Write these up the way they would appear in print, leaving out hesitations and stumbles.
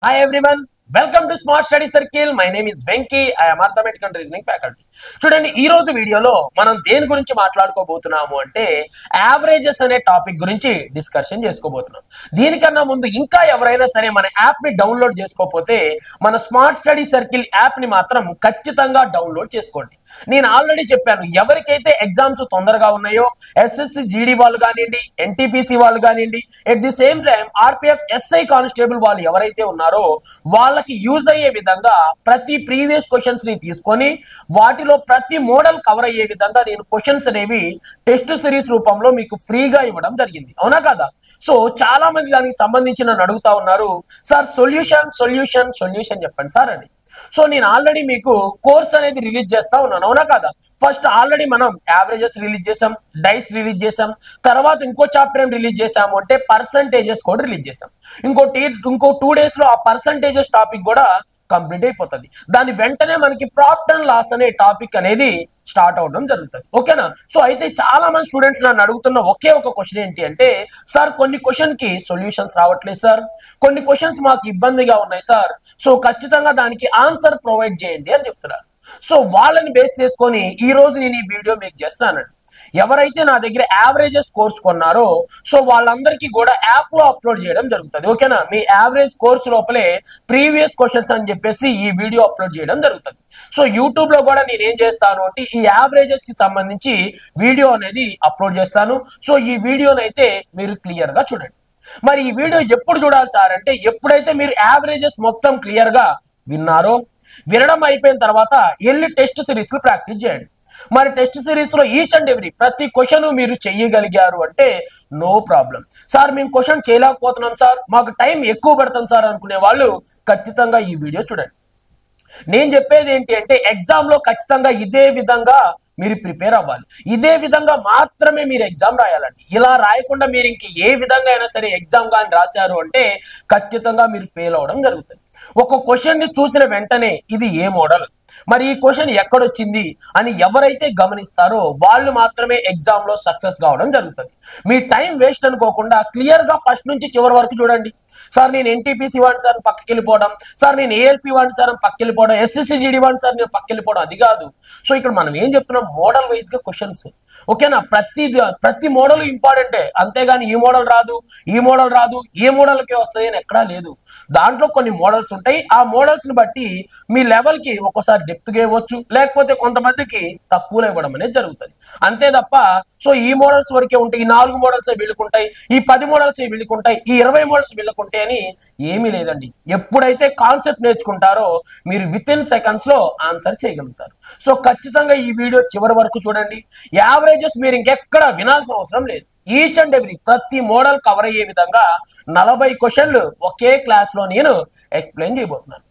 Hi everyone, welcome to Smart Study Circle. My name is Venki. I am Arithmetic and Reasoning faculty. చూడండి ఈ రోజు వీడియోలో మనం దేని గురించి మాట్లాడుకోబోతున్నాము అంటే యావరేజెస్ అనే టాపిక్ గురించి డిస్కషన్ చేసుకోబోతున్నాం. దీనికన్నా ముందు ఇంకా ఎవరైనా సరే మన యాప్ ని డౌన్లోడ్ చేసుకోకపోతే మన స్మార్ట్ స్టడీ సర్కిల్ యాప్ ని మాత్రం ఖచ్చితంగా డౌన్లోడ్ చేసుకోండి. నేను ఆల్రెడీ చెప్పాను, ఎవరికైతే ఎగ్జామ్స్ తొందరగా ఉన్నాయో ఎస్ఎస్సి జీడీ వాళ్ళు కానివ్వండి, ఎన్టీపీసీ వాళ్ళు కానివ్వండి, at the same time RPF SI constable వాళ్ళు ఎవరైతే ఉన్నారో వాళ్ళకి యూజ్ అయ్యే విధంగా ప్రతి ప్రీవియస్ క్వశ్చన్స్ ని తీసుకొని వాటిలో ప్రతి మోడల్ కవర్ అయ్యే విధంగా నేను క్వశ్చన్స్ అనేవి టెస్ట్ సిరీస్ రూపంలో మీకు ఫ్రీగా ఇవ్వడం జరిగింది. అవునా కదా? సో చాలా మంది దానికి సంబంధించి నన్ను అడుగుతా ఉన్నారు, సార్ సొల్యూషన్ సొల్యూషన్ సొల్యూషన్ చెప్పండి సార్ అని. సో నేను ఆల్రెడీ మీకు కోర్స్ అనేది రిలీజ్ చేస్తా ఉన్నాను. అవునా కదా? ఫస్ట్ ఆల్రెడీ మనం యావరేజెస్ రిలీజ్ చేసాం, డైస్ రిలీజ్ చేసాం, తర్వాత ఇంకో చాప్టర్ ఏం రిలీజ్ చేసాము అంటే పర్సంటేజెస్ కూడా రిలీజ్ చేసాం. ఇంకో 2 days లో ఆ పర్సంటేజెస్ టాపిక్ కూడా కంప్లీట్ అయిపోతుంది. దాని వెంటనే మనకి ప్రాఫిట్ అండ్ లాస్ అనే టాపిక్ అనేది స్టార్ట్ అవడం జరుగుతుంది. ఓకేనా? సో అయితే చాలా మంది స్టూడెంట్స్ నన్ను అడుగుతున్న ఒకే ఒక క్వశ్చన్ ఏంటి అంటే, సార్ కొన్ని క్వశ్చన్ కి సొల్యూషన్స్ రావట్లేదు సార్, కొన్ని క్వశ్చన్స్ మాకు ఇబ్బందిగా ఉన్నాయి సార్, సో ఖచ్చితంగా దానికి ఆన్సర్ ప్రొవైడ్ చేయండి అని చెప్తున్నారు. సో వాళ్ళని బేస్ చేసుకొని ఈ రోజు నేను ఈ వీడియో మీకు చేస్తున్నానండి. ఎవరైతే నా దగ్గర యావరేజెస్ కోర్స్ కొన్నారో సో వాళ్ళందరికీ కూడా యాప్ లో అప్లోడ్ చేయడం జరుగుతుంది. ఓకేనా? మీ యావరేజ్ కోర్స్ లోపలే ప్రీవియస్ క్వశ్చన్స్ అని చెప్పేసి ఈ వీడియో అప్లోడ్ చేయడం జరుగుతుంది. సో యూట్యూబ్ లో కూడా నేను ఏం చేస్తాను అంటే ఈ యావరేజెస్ కి సంబంధించి వీడియో అనేది అప్లోడ్ చేస్తాను. సో ఈ వీడియోని అయితే మీరు క్లియర్ గా చూడండి. మరి ఈ వీడియో ఎప్పుడు చూడాలి సార్ అంటే, ఎప్పుడైతే మీరు యావరేజెస్ మొత్తం క్లియర్ గా విన్నారో, వినడం అయిపోయిన తర్వాత వెళ్ళి టెస్ట్ సిరీస్ లో ప్రాక్టీస్ చేయండి. మరి టెస్ట్ సిరీస్ లో ఈచ్ అండ్ ఎవ్రీ ప్రతి క్వశ్చన్ మీరు చెయ్యగలిగారు అంటే నో ప్రాబ్లం. సార్ మేము క్వశ్చన్ చేయలేకపోతున్నాం సార్, మాకు టైం ఎక్కువ పడుతుంది సార్ అనుకునే వాళ్ళు ఖచ్చితంగా ఈ వీడియో చూడండి. నేను చెప్పేది ఏంటి అంటే, ఎగ్జామ్ లో ఖచ్చితంగా ఇదే విధంగా మీరు ప్రిపేర్ అవ్వాలి. ఇదే విధంగా మాత్రమే మీరు ఎగ్జామ్ రాయాలండి. ఇలా రాయకుండా మీరు ఇంక ఏ విధంగా అయినా సరే ఎగ్జామ్ కానీ రాశారు అంటే ఖచ్చితంగా మీరు ఫెయిల్ అవడం జరుగుతుంది. ఒక క్వశ్చన్ ని చూసిన వెంటనే ఇది ఏ మోడల్, మరి ఈ క్వశ్చన్ ఎక్కడొచ్చింది అని ఎవరైతే గమనిస్తారో వాళ్ళు మాత్రమే ఎగ్జామ్ లో సక్సెస్ కావడం జరుగుతుంది. మీ టైం వేస్ట్ అనుకోకుండా క్లియర్ గా ఫస్ట్ నుంచి చివరి వరకు చూడండి. సార్ నేను ఎన్టీపీసీ వాడిని సార్ పక్కకి వెళ్ళిపోవడం, సార్ నేను ఏఎల్పీ వాడిని సార్ పక్కకి వెళ్ళిపోవడం, ఎస్ఎస్సి జీడీ వాడిని సార్ నేను పక్కకి వెళ్ళిపోవడం, అది కాదు. సో ఇక్కడ మనం ఏం చెప్తున్నాం, మోడల్ వైజ్ గా క్వశ్చన్స్. ఓకేనా? ప్రతి మోడల్ ఇంపార్టెంటే, అంతేగాని ఈ మోడల్ రాదు, ఈ మోడల్ రాదు, ఏ మోడల్కే వస్తాయి అని ఎక్కడా లేదు. దాంట్లో కొన్ని మోడల్స్ ఉంటాయి. ఆ మోడల్స్ ని బట్టి మీ లెవెల్ కి ఒక్కోసారి డెప్త్ గా ఇవ్వచ్చు, లేకపోతే కొంతమందికి తక్కువలో ఇవ్వడం అనేది జరుగుతుంది. అంతే తప్ప సో ఈ మోడల్స్ వరకే ఉంటాయి, ఈ 4 మోడల్స్ వీళ్ళకుంటాయి, ఈ 10 మోడల్స్ వీళ్ళకుంటాయి, ఈ 20 మోడల్స్ వీళ్ళకుంటాయి అని ఏమీ లేదండి. ఎప్పుడైతే కాన్సెప్ట్ నేర్చుకుంటారో మీరు విత్ ఇన్ సెకండ్స్ లో ఆన్సర్ చేయగలుగుతారు. సో ఖచ్చితంగా ఈ వీడియో చివరి వరకు చూడండి. యావరేజెస్ మీరు ఇంకెక్కడ వినాల్సిన అవసరం లేదు. ఈచ్ అండ్ ఎవ్రీ ప్రతి మోడల్ కవర్ అయ్యే విధంగా 40 క్వశ్చన్లు ఒకే క్లాస్ లో నేను ఎక్స్ప్లెయిన్ చేయబోతున్నాను.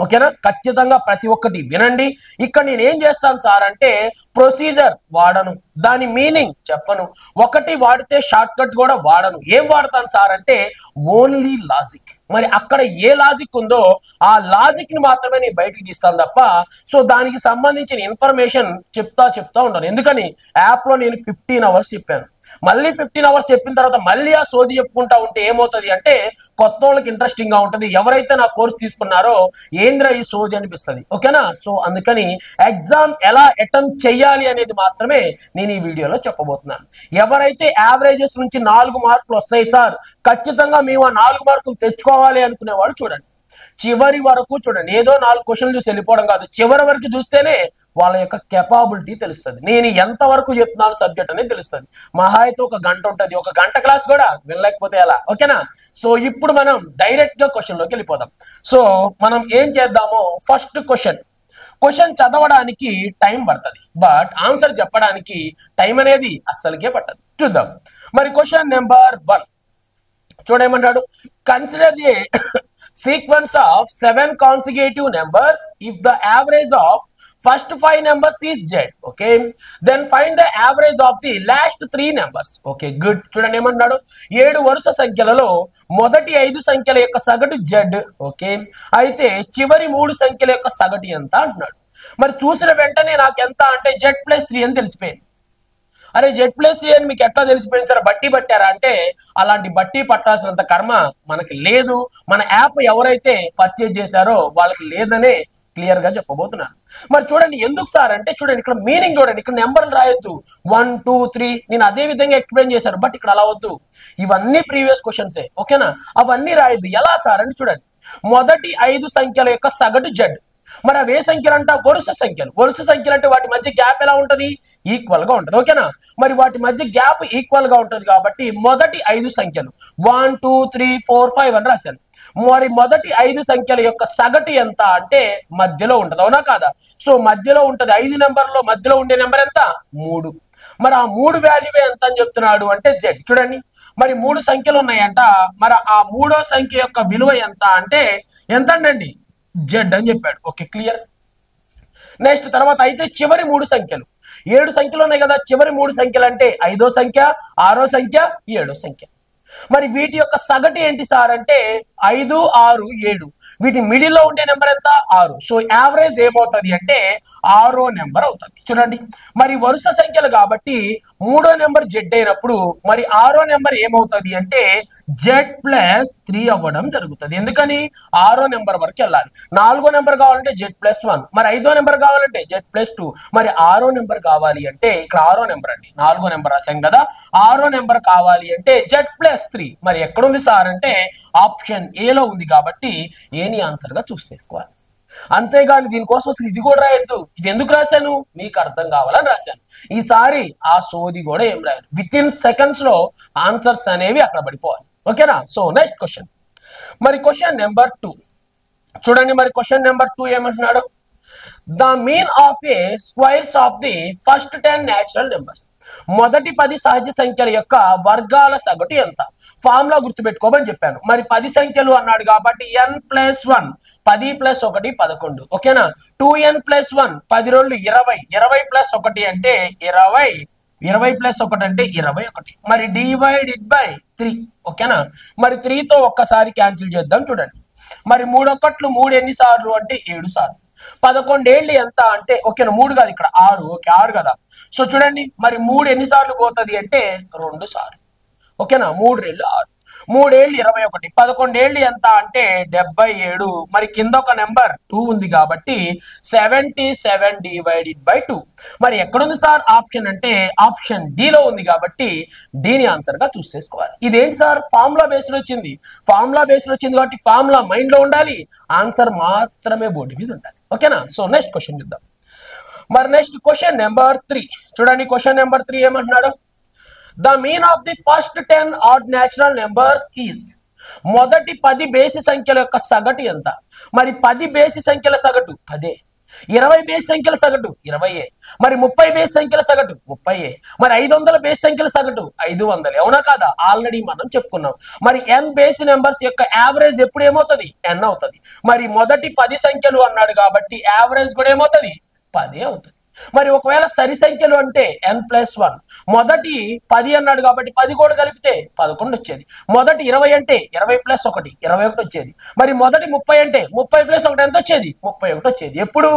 ఓకేనా? ఖచ్చితంగా ప్రతి ఒక్కటి వినండి. ఇక్కడ నేను ఏం చేస్తాను సార్ అంటే ప్రొసీజర్ వాడను, దాని మీనింగ్ చెప్పను, ఒకటి వాడితే షార్ట్ కట్ కూడా వాడను. ఏం వాడతాను సార్ అంటే ఓన్లీ లాజిక్. మరి అక్కడ ఏ లాజిక్ ఉందో ఆ లాజిక్ ని మాత్రమే నేను బయటికి తీస్తాను తప్ప సో దానికి సంబంధించిన ఇన్ఫర్మేషన్ చెప్తా ఉంటాను. ఎందుకని యాప్ లో నేను 15 hours చెప్పాను, మళ్ళీ 15 hours చెప్పిన తర్వాత మళ్ళీ ఆ సోది చెప్పుకుంటా ఉంటే ఏమవుతుంది అంటే కొత్త వాళ్ళకి ఇంట్రెస్టింగ్ గా ఉంటుంది. ఎవరైతే నా కోర్స్ తీసుకున్నారో ఏంద్రా ఈ సోది అనిపిస్తుంది. ఓకేనా? సో అందుకని ఎగ్జామ్ ఎలా అటెంప్ట్ చెయ్యాలి అనేది మాత్రమే నేను ఈ వీడియోలో చెప్పబోతున్నాను. ఎవరైతే యావరేజెస్ నుంచి 4 మార్కులు వస్తాయి సార్, ఖచ్చితంగా మేము ఆ 4 మార్కులు తెచ్చుకోవాలి అనుకునే వాళ్ళు చూడండి, చివరి వరకు చూడండి. ఏదో 4 క్వశ్చన్లు చూసి వెళ్ళిపోవడం కాదు, చివరి వరకు చూస్తేనే వాళ్ళ యొక్క కెపాబిలిటీ తెలుస్తుంది. నేను ఎంత వరకు చెప్తున్నాను సబ్జెక్ట్ అనేది తెలుస్తుంది. మహా అయితే 1 గంట ఉంటుంది, 1 గంట క్లాస్ కూడా వినలేకపోతే ఎలా? ఓకేనా? సో ఇప్పుడు మనం డైరెక్ట్ గా క్వశ్చన్ లోకి వెళ్ళిపోదాం. సో మనం ఏం చేద్దామో, ఫస్ట్ క్వశ్చన్ చదవడానికి టైం పడుతుంది, బట్ ఆన్సర్ చెప్పడానికి టైం అనేది అస్సలకే పట్టదు. చూద్దాం. మరి క్వశ్చన్ నెంబర్ 1 చూడేమన్నాడు, consider a sequence of 7 consecutive numbers if the average of first 5 numbers is z. Okay, then find the average of the last 3 numbers. Okay, good. చూడండి ఏమన్నాడు, 7 వరుస సంఖ్యలలో మొదటి 5 సంఖ్యల యొక్క సగటు z. ఓకే, అయితే చివరి 3 సంఖ్యల యొక్క సగటు ఎంత అంటున్నాడు. మరి చూసిన వెంటనే నాకు ఎంత అంటే z + 3 అని తెలిసిపోయింది. అరే జెడ్ ప్లస్ ఏ అని మీకు ఎట్లా తెలిసిపోయింది సార్, బట్టి పట్టారా అంటే అలాంటి బట్టి పట్టాల్సినంత కర్మ మనకి లేదు. మన యాప్ ఎవరైతే పర్చేజ్ చేశారో వాళ్ళకి లేదనే క్లియర్ గా చెప్పబోతున్నాను. మరి చూడండి ఎందుకు సార్ అంటే, చూడండి ఇక్కడ మీనింగ్ చూడండి, ఇక్కడ నెంబర్లు రాయొద్దు 1 2 3 నేను అదే విధంగా ఎక్స్ప్లెయిన్ చేశాను, బట్ ఇక్కడ అలా వద్దు, ఇవన్నీ ప్రీవియస్ క్వశ్చన్సే ఓకేనా, అవన్నీ రాయొద్దు. ఎలా సార్ అంటే చూడండి, మొదటి 5 సంఖ్యల యొక్క సగటు జెడ్. మరి అవే సంఖ్యలు అంట వరుస సంఖ్యలు. వరుస సంఖ్యలు అంటే వాటి మధ్య గ్యాప్ ఎలా ఉంటది, ఈక్వల్ గా ఉంటది ఓకేనా. మరి వాటి మధ్య గ్యాప్ ఈక్వల్ గా ఉంటది కాబట్టి మొదటి 5 సంఖ్యలు 1 2 3 4 5 అని రాశాను. మరి మొదటి 5 సంఖ్యల యొక్క సగటు ఎంత అంటే మధ్యలో ఉంటది, అవునా కాదా? సో మధ్యలో ఉంటది, 5 నెంబర్లో మధ్యలో ఉండే నెంబర్ ఎంత 3. మరి ఆ 3 వాల్యూ ఎంత అని చెప్తున్నాడు అంటే జెడ్. చూడండి మరి 3 సంఖ్యలు ఉన్నాయంట, మరి ఆ 3వ సంఖ్య యొక్క విలువ ఎంత అంటే ఎంత అండి, జెడ్ అని చెప్పాడు. Okay clear. నెక్స్ట్ తర్వాత అయితే చివరి 3 సంఖ్యలు, 7 సంఖ్యలు ఉన్నాయి కదా, చివరి 3 సంఖ్యలు అంటే 5వ సంఖ్య 6వ సంఖ్య 7వ సంఖ్య. మరి వీటి యొక్క సగటు ఏంటి సార్ అంటే 5 6 7, వీటి మిడిల్ లో ఉండే నెంబర్ ఎంత 6. సో యావరేజ్ ఏమవుతుంది అంటే 6వ నెంబర్ అవుతుంది. చూడండి మరి వరుస సంఖ్యలు కాబట్టి 3వ నెంబర్ జెడ్ అయినప్పుడు మరి 6వ నెంబర్ ఏమవుతుంది అంటే జెడ్ ప్లస్ 3 అవ్వడం జరుగుతుంది. ఎందుకని 6వ నెంబర్ వరకు వెళ్ళాలి. 4వ నెంబర్ కావాలంటే జెడ్ ప్లస్ 1, మరి 5వ నెంబర్ కావాలంటే జెడ్ ప్లస్ 2, మరి 6వ నెంబర్ కావాలి అంటే ఇక్కడ 6వ నెంబర్ అండి, 4వ నెంబర్ రాసాం కదా, 6వ నెంబర్ కావాలి అంటే జెడ్ ప్లస్ 3. మరి ఎక్కడుంది సార్ అంటే ఆప్షన్ ఏలో ఉంది కాబట్టి ఏని ఆన్సర్ గా చూస్ చేసుకోవాలి. అంతేగాని దీనికోసం అసలు ఇది కూడా రాయొద్దు. ఇది ఎందుకు రాశాను మీకు అర్థం కావాలని రాశాను. ఈసారి ఆ సోది కూడా ఏం రాయను, విత్ ఇన్ సెకండ్స్ లో ఆన్సర్స్ అనేవి అక్కడ పడిపోవాలి ఓకేనా. సో నెక్స్ట్ క్వశ్చన్, మరి క్వశ్చన్ నెంబర్ 2 చూడండి. మరి క్వశ్చన్ నెంబర్ 2 ఏమంటున్నాడు, the mean of A squares of the first 10 natural numbers. మొదటి 10 సహజ సంఖ్యల యొక్క వర్గాల సగటు ఎంత? ఫార్ములా గుర్తుపెట్టుకోమని చెప్పాను. మరి 10 సంఖ్యలు అన్నాడు కాబట్టి n + 1 10 + 1 11 ఓకేనా. 2n + 1 10 రోళ్ళు 20, 20 + 1 అంటే 20, 20 + 1 అంటే 21. మరి డివైడెడ్ బై 3 ఓకేనా. మరి 3తో ఒక్కసారి క్యాన్సిల్ చేద్దాం. చూడండి మరి 3 1 3 ఎన్ని సార్లు అంటే 7 సార్లు. 11 ఏళ్ళు ఎంత అంటే ఓకేనా, 3 కాదు ఇక్కడ 6, ఓకే 6 కదా. సో చూడండి మరి 3 ఎన్నిసార్లు పోతుంది అంటే 2 సార్లు ఓకేనా. 3 రెళ్ళు 6, 3 ఏళ్ళు 21, 11 ఏళ్ళు ఎంత అంటే 77. మరి కింద ఒక నెంబర్ 2 ఉంది కాబట్టి 77 డివైడెడ్ బై 2. మరి ఎక్కడుంది సార్ ఆప్షన్ అంటే ఆప్షన్ డి లో ఉంది కాబట్టి దీని ఆన్సర్ గా చూస్ చేసుకోవాలి. ఇదేంటి సార్ ఫార్ములా బేస్డ్ వచ్చింది, ఫార్ములా బేస్డ్ వచ్చింది కాబట్టి ఫార్ములా మైండ్ లో ఉండాలి, ఆన్సర్ మాత్రమే బోర్డు మీద ఉండాలి ఓకేనా. సో నెక్స్ట్ క్వశ్చన్ చూద్దాం. మరి నెక్స్ట్ క్వశ్చన్ నెంబర్ 3 చూడండి. క్వశ్చన్ నెంబర్ 3 ఏమంటున్నాడు, the mean of the first 10 add natural numbers is. మొదటి 10 బేసి సంఖ్యల యొక్క సగటు ఎంత? మరి 10 బేసి సంఖ్యల సగటు 10, 20 బేసి సంఖ్యల సగటు 20, మరి 30 బేసి సంఖ్యల సగటు 30, మరి 500 బేసి సంఖ్యల సగటు 500, అవునా కాదా? ఆల్రెడీ మనం చెప్పుకున్నాం. మరి n బేసి నెంబర్స్ యొక్క యావరేజ్ ఎప్పుడు ఏమవుతుంది n అవుతుంది. మరి మొదటి 10 సంఖ్యలు అన్నాడు కాబట్టి యావరేజ్ కూడా ఏమవుతుంది 10 అవుతుంది. మరి ఒకవేళ సరి సంఖ్యలు అంటే n + 1, మొదటి 10 అన్నాడు కాబట్టి 10 కూడా కలిపితే 11 వచ్చేది. మొదటి 20 అంటే 20 + 1 21 వచ్చేది. మరి మొదటి 30 అంటే 30 + 1 ఎంత వచ్చేది 31 వచ్చేది. ఎప్పుడు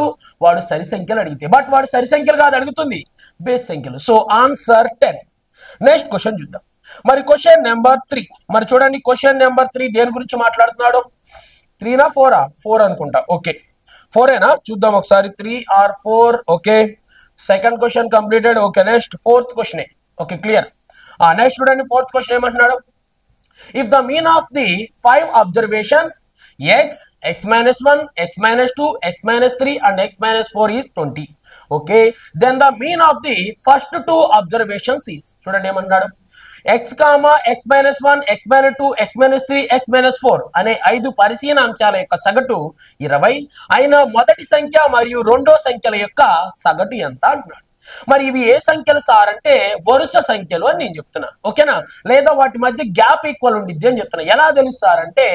వాడు సరి సంఖ్యలు అడిగితే, బట్ వాడు సరి సంఖ్యలు కాదు అడుగుతుంది బేస్ సంఖ్యలు. So answer 10. నెక్స్ట్ క్వశ్చన్ చూద్దాం. మరి క్వశ్చన్ నెంబర్ 3 మరి చూడండి. క్వశ్చన్ నెంబర్ 3 దేని గురించి మాట్లాడుతున్నాడు, 3నా 4ఆ 4 అనుకుంటా. ఓకే 4ఏనా చూద్దాం ఒకసారి, 3 or 4 okay. Second question completed. Okay next 4th question. Okay clear. Next చూడండి 4th క్వశ్చన్ ఏమంటున్నాడు, if the mean of the 5 observations x, x - 1, x - 2, x - 3 and x - 4 is 20. Okay then the mean of the first 2 observations is. చూడండి ఏమంటున్నాడు, x, x - 1, x - 2, x - 3, x - 4 అనే 5 పరిశీలన అంశాల యొక్క సగటు 20 అయిన మొదటి సంఖ్య మరియు రెండో సంఖ్యల యొక్క సగటు ఎంత అంటున్నాడు. మరి ఇవి ఏ సంఖ్యలు సార్ అంటే వరుస సంఖ్యలు అని నేను చెప్తున్నా ఓకేనా, లేదా వాటి మధ్య గ్యాప్ ఈక్వల్ ఉండిద్ది అని చెప్తున్నా. ఎలా తెలుస్తారంటే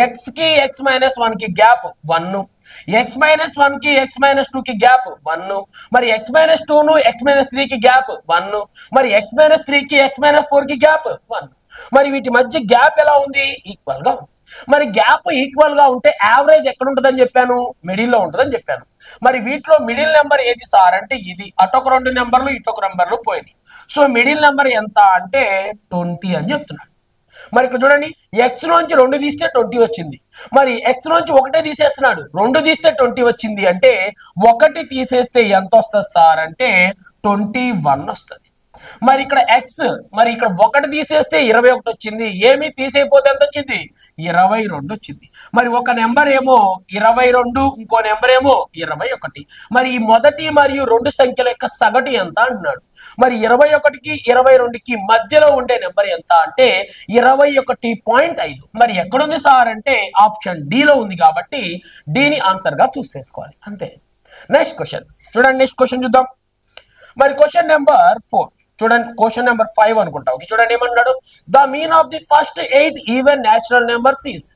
x కి x - 1 కి గ్యాప్ 1, x - 1 కి x - 2 కి గ్యాప్ 1, మరి x - 2 ను x - 3 కి గ్యాప్ 1, మరి x - 3 కి x - 4 కి గ్యాప్ 1. మరి వీటి మధ్య గ్యాప్ ఎలా ఉంది ఈక్వల్ గా ఉంది. మరి గ్యాప్ ఈక్వల్ గా ఉంటే యావరేజ్ ఎక్కడ ఉంటుందని చెప్పాను, మిడిల్ లో ఉంటుందని చెప్పాను. మరి వీటిలో మిడిల్ నెంబర్ ఏది సార్ అంటే ఇది. అటొక 2 నెంబర్లు ఇటొక నెంబర్లు పోయినాయి. సో మిడిల్ నెంబర్ ఎంత అంటే 20 అని చెప్తున్నాడు. మరి ఇక్కడ చూడండి, ఎక్స్ నుంచి 2 తీస్తే 20 వచ్చింది. మరి ఎక్స్ నుంచి ఒకటే తీసేస్తున్నాడు, 2 తీస్తే 20 వచ్చింది. అంటే 1 తీసేస్తే ఎంత వస్తుంది సార్ అంటే 21 వస్తుంది. మరి ఇక్కడ ఎక్స్, మరి ఇక్కడ 1 తీసేస్తే 21 వచ్చింది. ఏమి తీసేయపోతే ఎంత వచ్చింది, 22 వచ్చింది. మరి ఒక నెంబర్ ఏమో 22, ఇంకో నెంబర్ ఏమో 21. మరి ఈ మొదటి మరియు 2 సంఖ్యల యొక్క సగటు ఎంత అంటున్నాడు. మరి 21కి 22కి మధ్యలో ఉండే నెంబర్ ఎంత అంటే 21.5. మరి ఎక్కడుంది సార్ అంటే ఆప్షన్ డి లో ఉంది. కాబట్టి డిని ఆన్సర్ గా చూస్ చేసుకోవాలి అంతే. నెక్స్ట్ క్వశ్చన్ చూడండి, నెక్స్ట్ క్వశ్చన్ చూద్దాం. మరి క్వశ్చన్ నెంబర్ 4 చూడండి, క్వశ్చన్ నెంబర్ 5 అనుకుంటా. ఓకే, చూడండి ఏమన్నాడు. The mean of the first 8 even natural numbers is.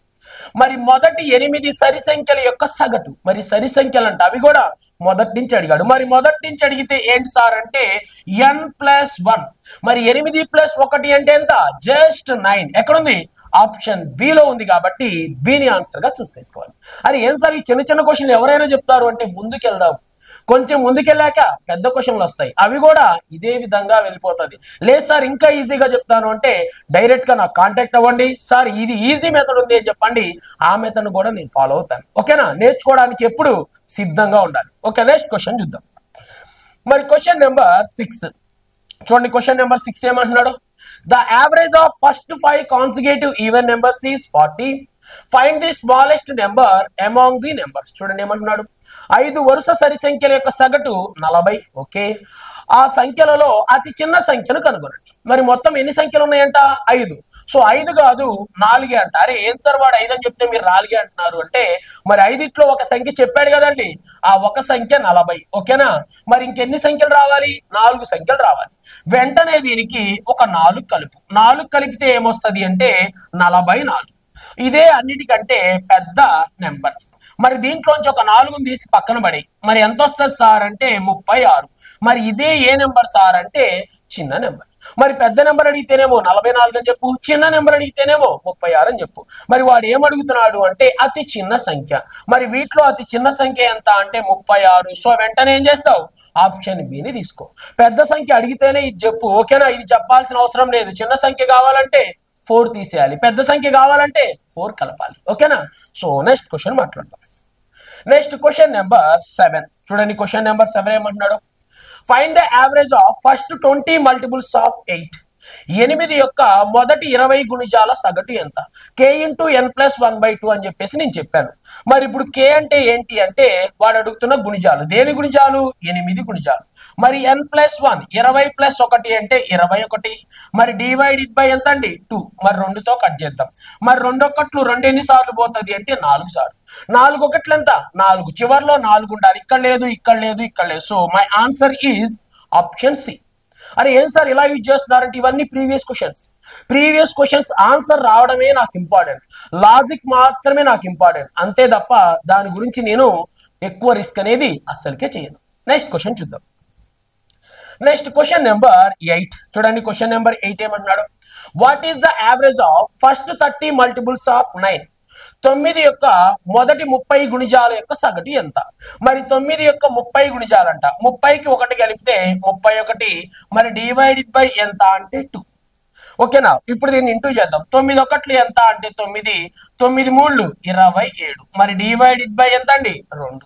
మరి మొదటి 8 సరి సంఖ్యల యొక్క సగటు. మరి సరి సంఖ్యలు అంటే అవి కూడా మొదటి నుంచి అడిగాడు. మరి మొదటి నుంచి అడిగితే ఏంటి సార్ అంటే n+1. మరి 8 + 1 అంటే ఎంత, జస్ట్ 9. ఎక్కడుంది, ఆప్షన్ బి లో ఉంది. కాబట్టి బిని ఆన్సర్ గా చూస్ చేసుకోవాలి. అది ఏం సార్ ఈ చిన్న చిన్న క్వశ్చన్ ఎవరైనా చెప్తారు అంటే ముందుకెళ్దాం. కొంచెం ముందుకెళ్ళాక పెద్ద క్వశ్చన్లు వస్తాయి, అవి కూడా ఇదే విధంగా వెళ్ళిపోతుంది. లేదు సార్ ఇంకా ఈజీగా చెప్తాను అంటే డైరెక్ట్ గా నాకు కాంటాక్ట్ అవ్వండి. సార్ ఇది ఈజీ మెథడ్ ఉంది అని చెప్పండి, ఆ మెథడ్ కూడా నేను ఫాలో అవుతాను. ఓకేనా, నేర్చుకోవడానికి ఎప్పుడు సిద్ధంగా ఉండాలి. ఓకే, నెక్స్ట్ క్వశ్చన్ చూద్దాం. మరి క్వశ్చన్ నెంబర్ 6 చూడండి. క్వశ్చన్ నెంబర్ 6 ఏమంటున్నాడు. The average of first 5 consecutive even numbers is 40. Find the smallest number among the numbers. చూడండి ఏమంటున్నాడు. 5 వరుస సరి సంఖ్యల యొక్క సగటు 40. ఓకే, ఆ సంఖ్యలలో అతి చిన్న సంఖ్యను కనుగొనండి. మరి మొత్తం ఎన్ని సంఖ్యలు ఉన్నాయంట, 5. సో 5 కాదు 4 అంట. అరే ఏం సార్ వాడు 5 అని చెప్తే మీరు 4 అంటున్నారు అంటే, మరి 5లో ఒక సంఖ్య చెప్పాడు కదండి, ఆ ఒక సంఖ్య 40. ఓకేనా, మరి ఇంకెన్ని సంఖ్యలు రావాలి, 4 సంఖ్యలు రావాలి. వెంటనే దీనికి ఒక 4 కలుపు. 4 కలిపితే ఏమొస్తుంది అంటే 44. ఇదే అన్నిటికంటే పెద్ద నెంబర్. మరి దీంట్లోంచి ఒక 4ని తీసి పక్కన పడి మరి ఎంత వస్తుంది సార్ అంటే 36. మరి ఇదే ఏ నెంబర్ సార్ అంటే చిన్న నెంబర్. మరి పెద్ద నెంబర్ అడిగితేనేమో 44 అని చెప్పు, చిన్న నెంబర్ అడిగితేనేమో 36 అని చెప్పు. మరి వాడు ఏమడుగుతున్నాడు అంటే అతి చిన్న సంఖ్య. మరి వీటిలో అతి చిన్న సంఖ్య ఎంత అంటే 36. సో వెంటనే ఏం చేస్తావు, ఆప్షన్ బిని తీసుకో. పెద్ద సంఖ్య అడిగితేనే ఇది చెప్పు. ఓకేనా, ఇది చెప్పాల్సిన అవసరం లేదు. చిన్న సంఖ్య కావాలంటే 4 తీసేయాలి, పెద్ద సంఖ్య కావాలంటే 4 కలపాలి. ఓకేనా, సో నెక్స్ట్ క్వశ్చన్ మాట్లాడదాం. నెక్స్ట్ క్వశ్చన్ నెంబర్ 7 చూడండి. క్వశ్చన్ నెంబర్ 7 ఏమంటున్నాడు. Find the average of first 20 multiples of 8. 8 యొక్క మొదటి 20 గుణిజాల సగటు ఎంత. k × n+1/2 అని చెప్పేసి నేను చెప్పాను. మరి ఇప్పుడు k అంటే ఏంటి అంటే వాడు అడుగుతున్న గుణిజాలు. దేని గుణిజాలు, 8 గుణిజాలు. మరి n+1 20 + 1 అంటే 21. మరి డివైడెడ్ బై ఎంత అండి 2. మరి 2తో కట్ చేద్దాం. మరి 2 ఒకట్లు 2 ఎన్ని సార్లు పోతుంది అంటే 4 సార్లు. 4 ఒకట్లు ఎంత, 4. చివరిలో 4 ఉండాలి. ఇక్కడ లేదు, ఇక్కడ లేదు, ఇక్కడ లేదు. So my answer is option C. అరే ఏం సార్ ఇలా యూజ్ చేస్తున్నారంటే ఇవన్నీ ప్రీవియస్ క్వశ్చన్స్ ఆన్సర్ రావడమే నాకు ఇంపార్టెంట్, లాజిక్ మాత్రమే నాకు ఇంపార్టెంట్, అంతే తప్ప దాని గురించి నేను ఎక్కువ రిస్క్ అనేది అస్సలకే చేయను. నెక్స్ట్ క్వశ్చన్ చూద్దాం. నెక్స్ట్ క్వశ్చన్ నెంబర్ 8 చూడండి. క్వశ్చన్ నెంబర్ 8 ఏమంటున్నాడు. What is the average of first 30 multiples of 9. 9 యొక్క మొదటి 30 గుణిజాల యొక్క సగటు ఎంత. మరి 9 యొక్క 30 గుణిజాలంట. 30కి 1 కలిపితే 31. మరి డివైడెడ్ బై ఎంత అంటే 2. ఓకేనా, ఇప్పుడు దీన్ని ఇంటూ చేద్దాం. 9 ఒకట్లు ఎంత అంటే 9. 9 3 27. మరి డివైడెడ్ బై ఎంత అండి 2.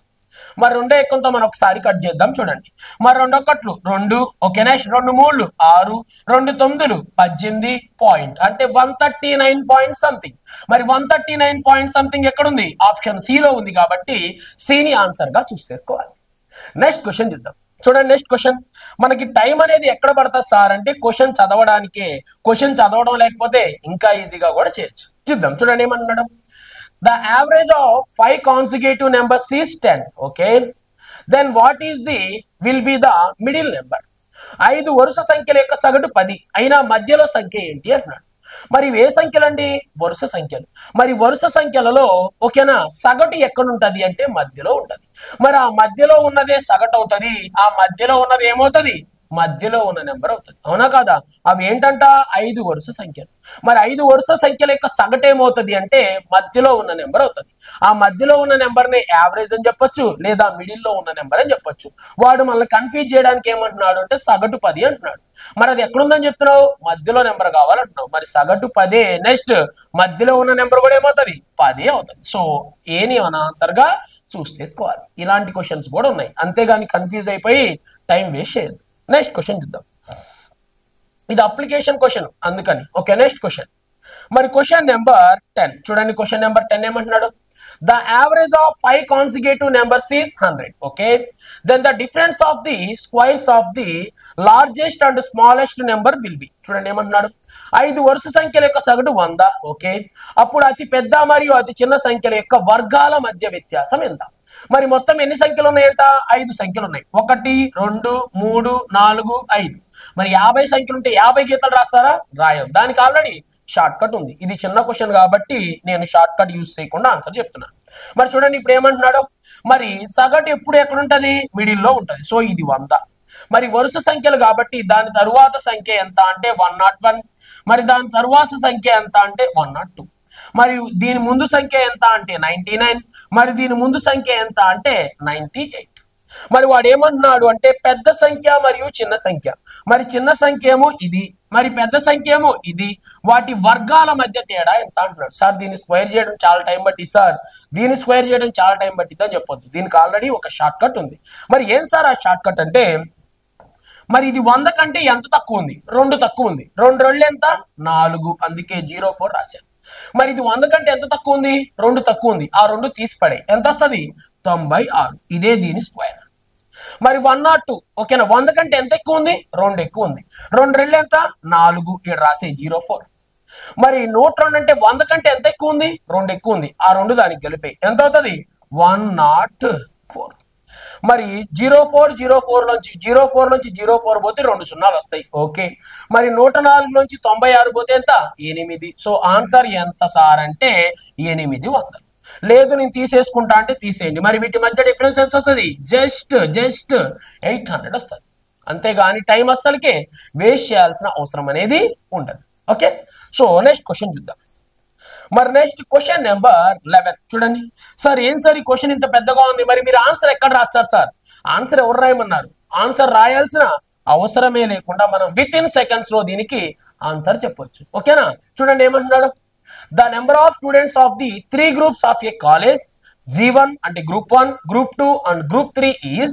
మరి 2 ఎక్కువతో మనం ఒకసారి కట్ చేద్దాం. చూడండి, మరి 2 ఒకట్లు 2. Okay, next 2 3 6. 2 9 18 పాయింట్ అంటే 139 పాయింట్ సంథింగ్. మరి 139 పాయింట్ సంథింగ్ ఎక్కడుంది, ఆప్షన్ సి లో ఉంది. కాబట్టి సిని ఆన్సర్ గా చూస్ చేసుకోవాలి. నెక్స్ట్ క్వశ్చన్ చూద్దాం. చూడండి, నెక్స్ట్ క్వశ్చన్. మనకి టైం అనేది ఎక్కడ పడుతుంది సార్ అంటే క్వశ్చన్ చదవడానికే. క్వశ్చన్ చదవడం లేకపోతే ఇంకా ఈజీగా కూడా చేయొచ్చు. చూద్దాం. చూడండి ఏమన్నాడు. The average of 5 consecutive numbers is 10. Okay, then what is the will be the middle number. 5 వరుస సంఖ్యల యొక్క సగటు 10 అయినా మధ్యలో సంఖ్య ఏంటి అంటున్నాడు. మరి ఏ సంఖ్యలు అండి, వరుస సంఖ్యలు. మరి వరుస సంఖ్యలలో ఓకేనా సగటు ఎక్కడ ఉంటది అంటే మధ్యలో ఉంటది. మరి ఆ మధ్యలో ఉన్నదే సగటు అవుతుంది, ఆ మధ్యలో ఉన్నది ఏమవుతుంది మధ్యలో ఉన్న నెంబర్ అవుతుంది. అవునా కాదా? అవి ఏంటంట? 5 వరుస సంఖ్యలు. మరి 5 వరుస సంఖ్యల యొక్క సగటు ఏమవుతుంది అంటే మధ్యలో ఉన్న నెంబర్ అవుతుంది. ఆ మధ్యలో ఉన్న నెంబర్ని యావరేజ్ అని చెప్పొచ్చు, లేదా మిడిల్లో ఉన్న నెంబర్ అని చెప్పొచ్చు. వాడు మనల్ని కన్ఫ్యూజ్ చేయడానికి ఏమంటున్నాడు అంటే సగటు 10 అంటున్నాడు. మరి అది ఎక్కడుందని చెప్తున్నావు? మధ్యలో నెంబర్ కావాలంటున్నావు. మరి సగటు 10. నెక్స్ట్ మధ్యలో ఉన్న నెంబర్ కూడా ఏమవుతుంది? 10 అవుతుంది. సో ఏని మన ఆన్సర్ గా చూస్ చేసుకోవాలి. ఇలాంటి క్వశ్చన్స్ కూడా ఉన్నాయి. అంతేగాని కన్ఫ్యూజ్ అయిపోయి టైం వేస్ట్ చేయదు. నెక్స్ట్ క్వశ్చన్ చూద్దాం. ఇది అప్లికేషన్ క్వశ్చన్ అందుకని. Okay, next question. మరి క్వశ్చన్ నెంబర్ 10 చూడండి. క్వశ్చన్ నెంబర్ 10 ఏమంటున్నాడు? The average of 5 consecutive numbers is 100. Okay, then the difference of the squares of the largest and smallest number will be. చూడండి ఏమంటున్నాడు? 5 వరుస సంఖ్యల యొక్క సగటు 100. ఓకే, అప్పుడు అతి పెద్ద మరియు అతి చిన్న సంఖ్యల యొక్క వర్గాల మధ్య వ్యత్యాసం ఎంత? మరి మొత్తం ఎన్ని సంఖ్యలు ఉన్నాయంట? 5 సంఖ్యలు ఉన్నాయి. 1 2 3 4 5. మరి 50 సంఖ్యలు ఉంటే 50 గీతలు రాస్తారా? రాయం. దానికి ఆల్రెడీ షార్ట్ కట్ ఉంది. ఇది చిన్న క్వశ్చన్ కాబట్టి నేను షార్ట్ కట్ యూజ్ చేయకుండా ఆన్సర్ చెప్తున్నాను. మరి చూడండి ఇప్పుడు ఏమంటున్నాడు? మరి సగటు ఎప్పుడు ఎక్కడ ఉంటుంది? మిడిల్లో ఉంటుంది. సో ఇది 100. మరి వరుస సంఖ్యలు కాబట్టి దాని తరువాత సంఖ్య ఎంత అంటే 101. మరి దాని తరువాత సంఖ్య ఎంత అంటే 102. మరి దీని ముందు సంఖ్య ఎంత అంటే 99. మరి దీని ముందు సంఖ్య ఎంత అంటే 98. మరి వాడు ఏమంటున్నాడు అంటే పెద్ద సంఖ్య మరియు చిన్న సంఖ్య. మరి చిన్న సంఖ్య ఏమో ఇది, మరి పెద్ద సంఖ్య ఏమో ఇది. వాటి వర్గాల మధ్య తేడా ఎంత అంటున్నాడు. సార్ దీన్ని స్క్వేర్ చేయడం చాలా టైం పట్టింది సార్, దీన్ని స్క్వేర్ చేయడం చాలా టైం పట్టింది అని చెప్పొద్దు. దీనికి ఆల్రెడీ ఒక షార్ట్ కట్ ఉంది. మరి ఏం సార్ ఆ షార్ట్ కట్ అంటే, మరి ఇది 100 కంటే ఎంత తక్కువ ఉంది? 2 తక్కువ ఉంది. 2 2 ఎంత? 4. అందుకే 04 రాశాను. మరి ఇది 100 కంటే ఎంత తక్కువ ఉంది? 2 తక్కువ ఉంది. ఆ 2 తీసి పడే ఎంత వస్తుంది? 96. ఇదే దీని స్క్వేర్. మరి 102. ఓకేనా? 100 కంటే ఎంత ఎక్కువ ఉంది? 2 ఎక్కువ ఉంది. 2 2 ఎంత? 4. ఇక్కడ రాసే 04. మరి 102 అంటే 100 కంటే ఎంత ఎక్కువ ఉంది? 2 ఎక్కువ ఉంది. ఆ 2 దానికి కలిపే ఎంత అవుతుంది? 104. మరి 04 నుంచి 04 పోతే 2 సున్నాలు వస్తాయి. ఓకే, మరి 104 నుంచి 96 పోతే ఎంత? 8. సో ఆన్సర్ ఎంత సార్ అంటే 800. లేదు నేను తీసేసుకుంటా అంటే తీసేయండి. మరి వీటి మధ్య డిఫరెన్స్ ఎంత వస్తుంది? జస్ట్ 800 వస్తుంది. అంతేగాని టైం అస్సలకే వేస్ట్ చేయాల్సిన అవసరం అనేది ఉండదు. ఓకే, సో నెక్స్ట్ క్వశ్చన్ చూద్దాం. మరి నెక్స్ట్ క్వశ్చన్ నెంబర్ 11 చూడండి. సార్ ఏం సార్ ఈ క్వశ్చన్ ఇంత పెద్దగా ఉంది, మరి మీరు ఆన్సర్ ఎక్కడ రాస్తారు సార్? ఆన్సర్ ఎవరు రాయమన్నారు? ఆన్సర్ రాయాల్సిన అవసరమే లేకుండా మనం విత్ ఇన్ సెకండ్స్ లో దీనికి ఆన్సర్ చెప్పొచ్చు. ఓకేనా? చూడండి ఏమంటున్నాడు? The number of students of the 3 groups of a college G1 అంటే group 1, group 2 and group 3 is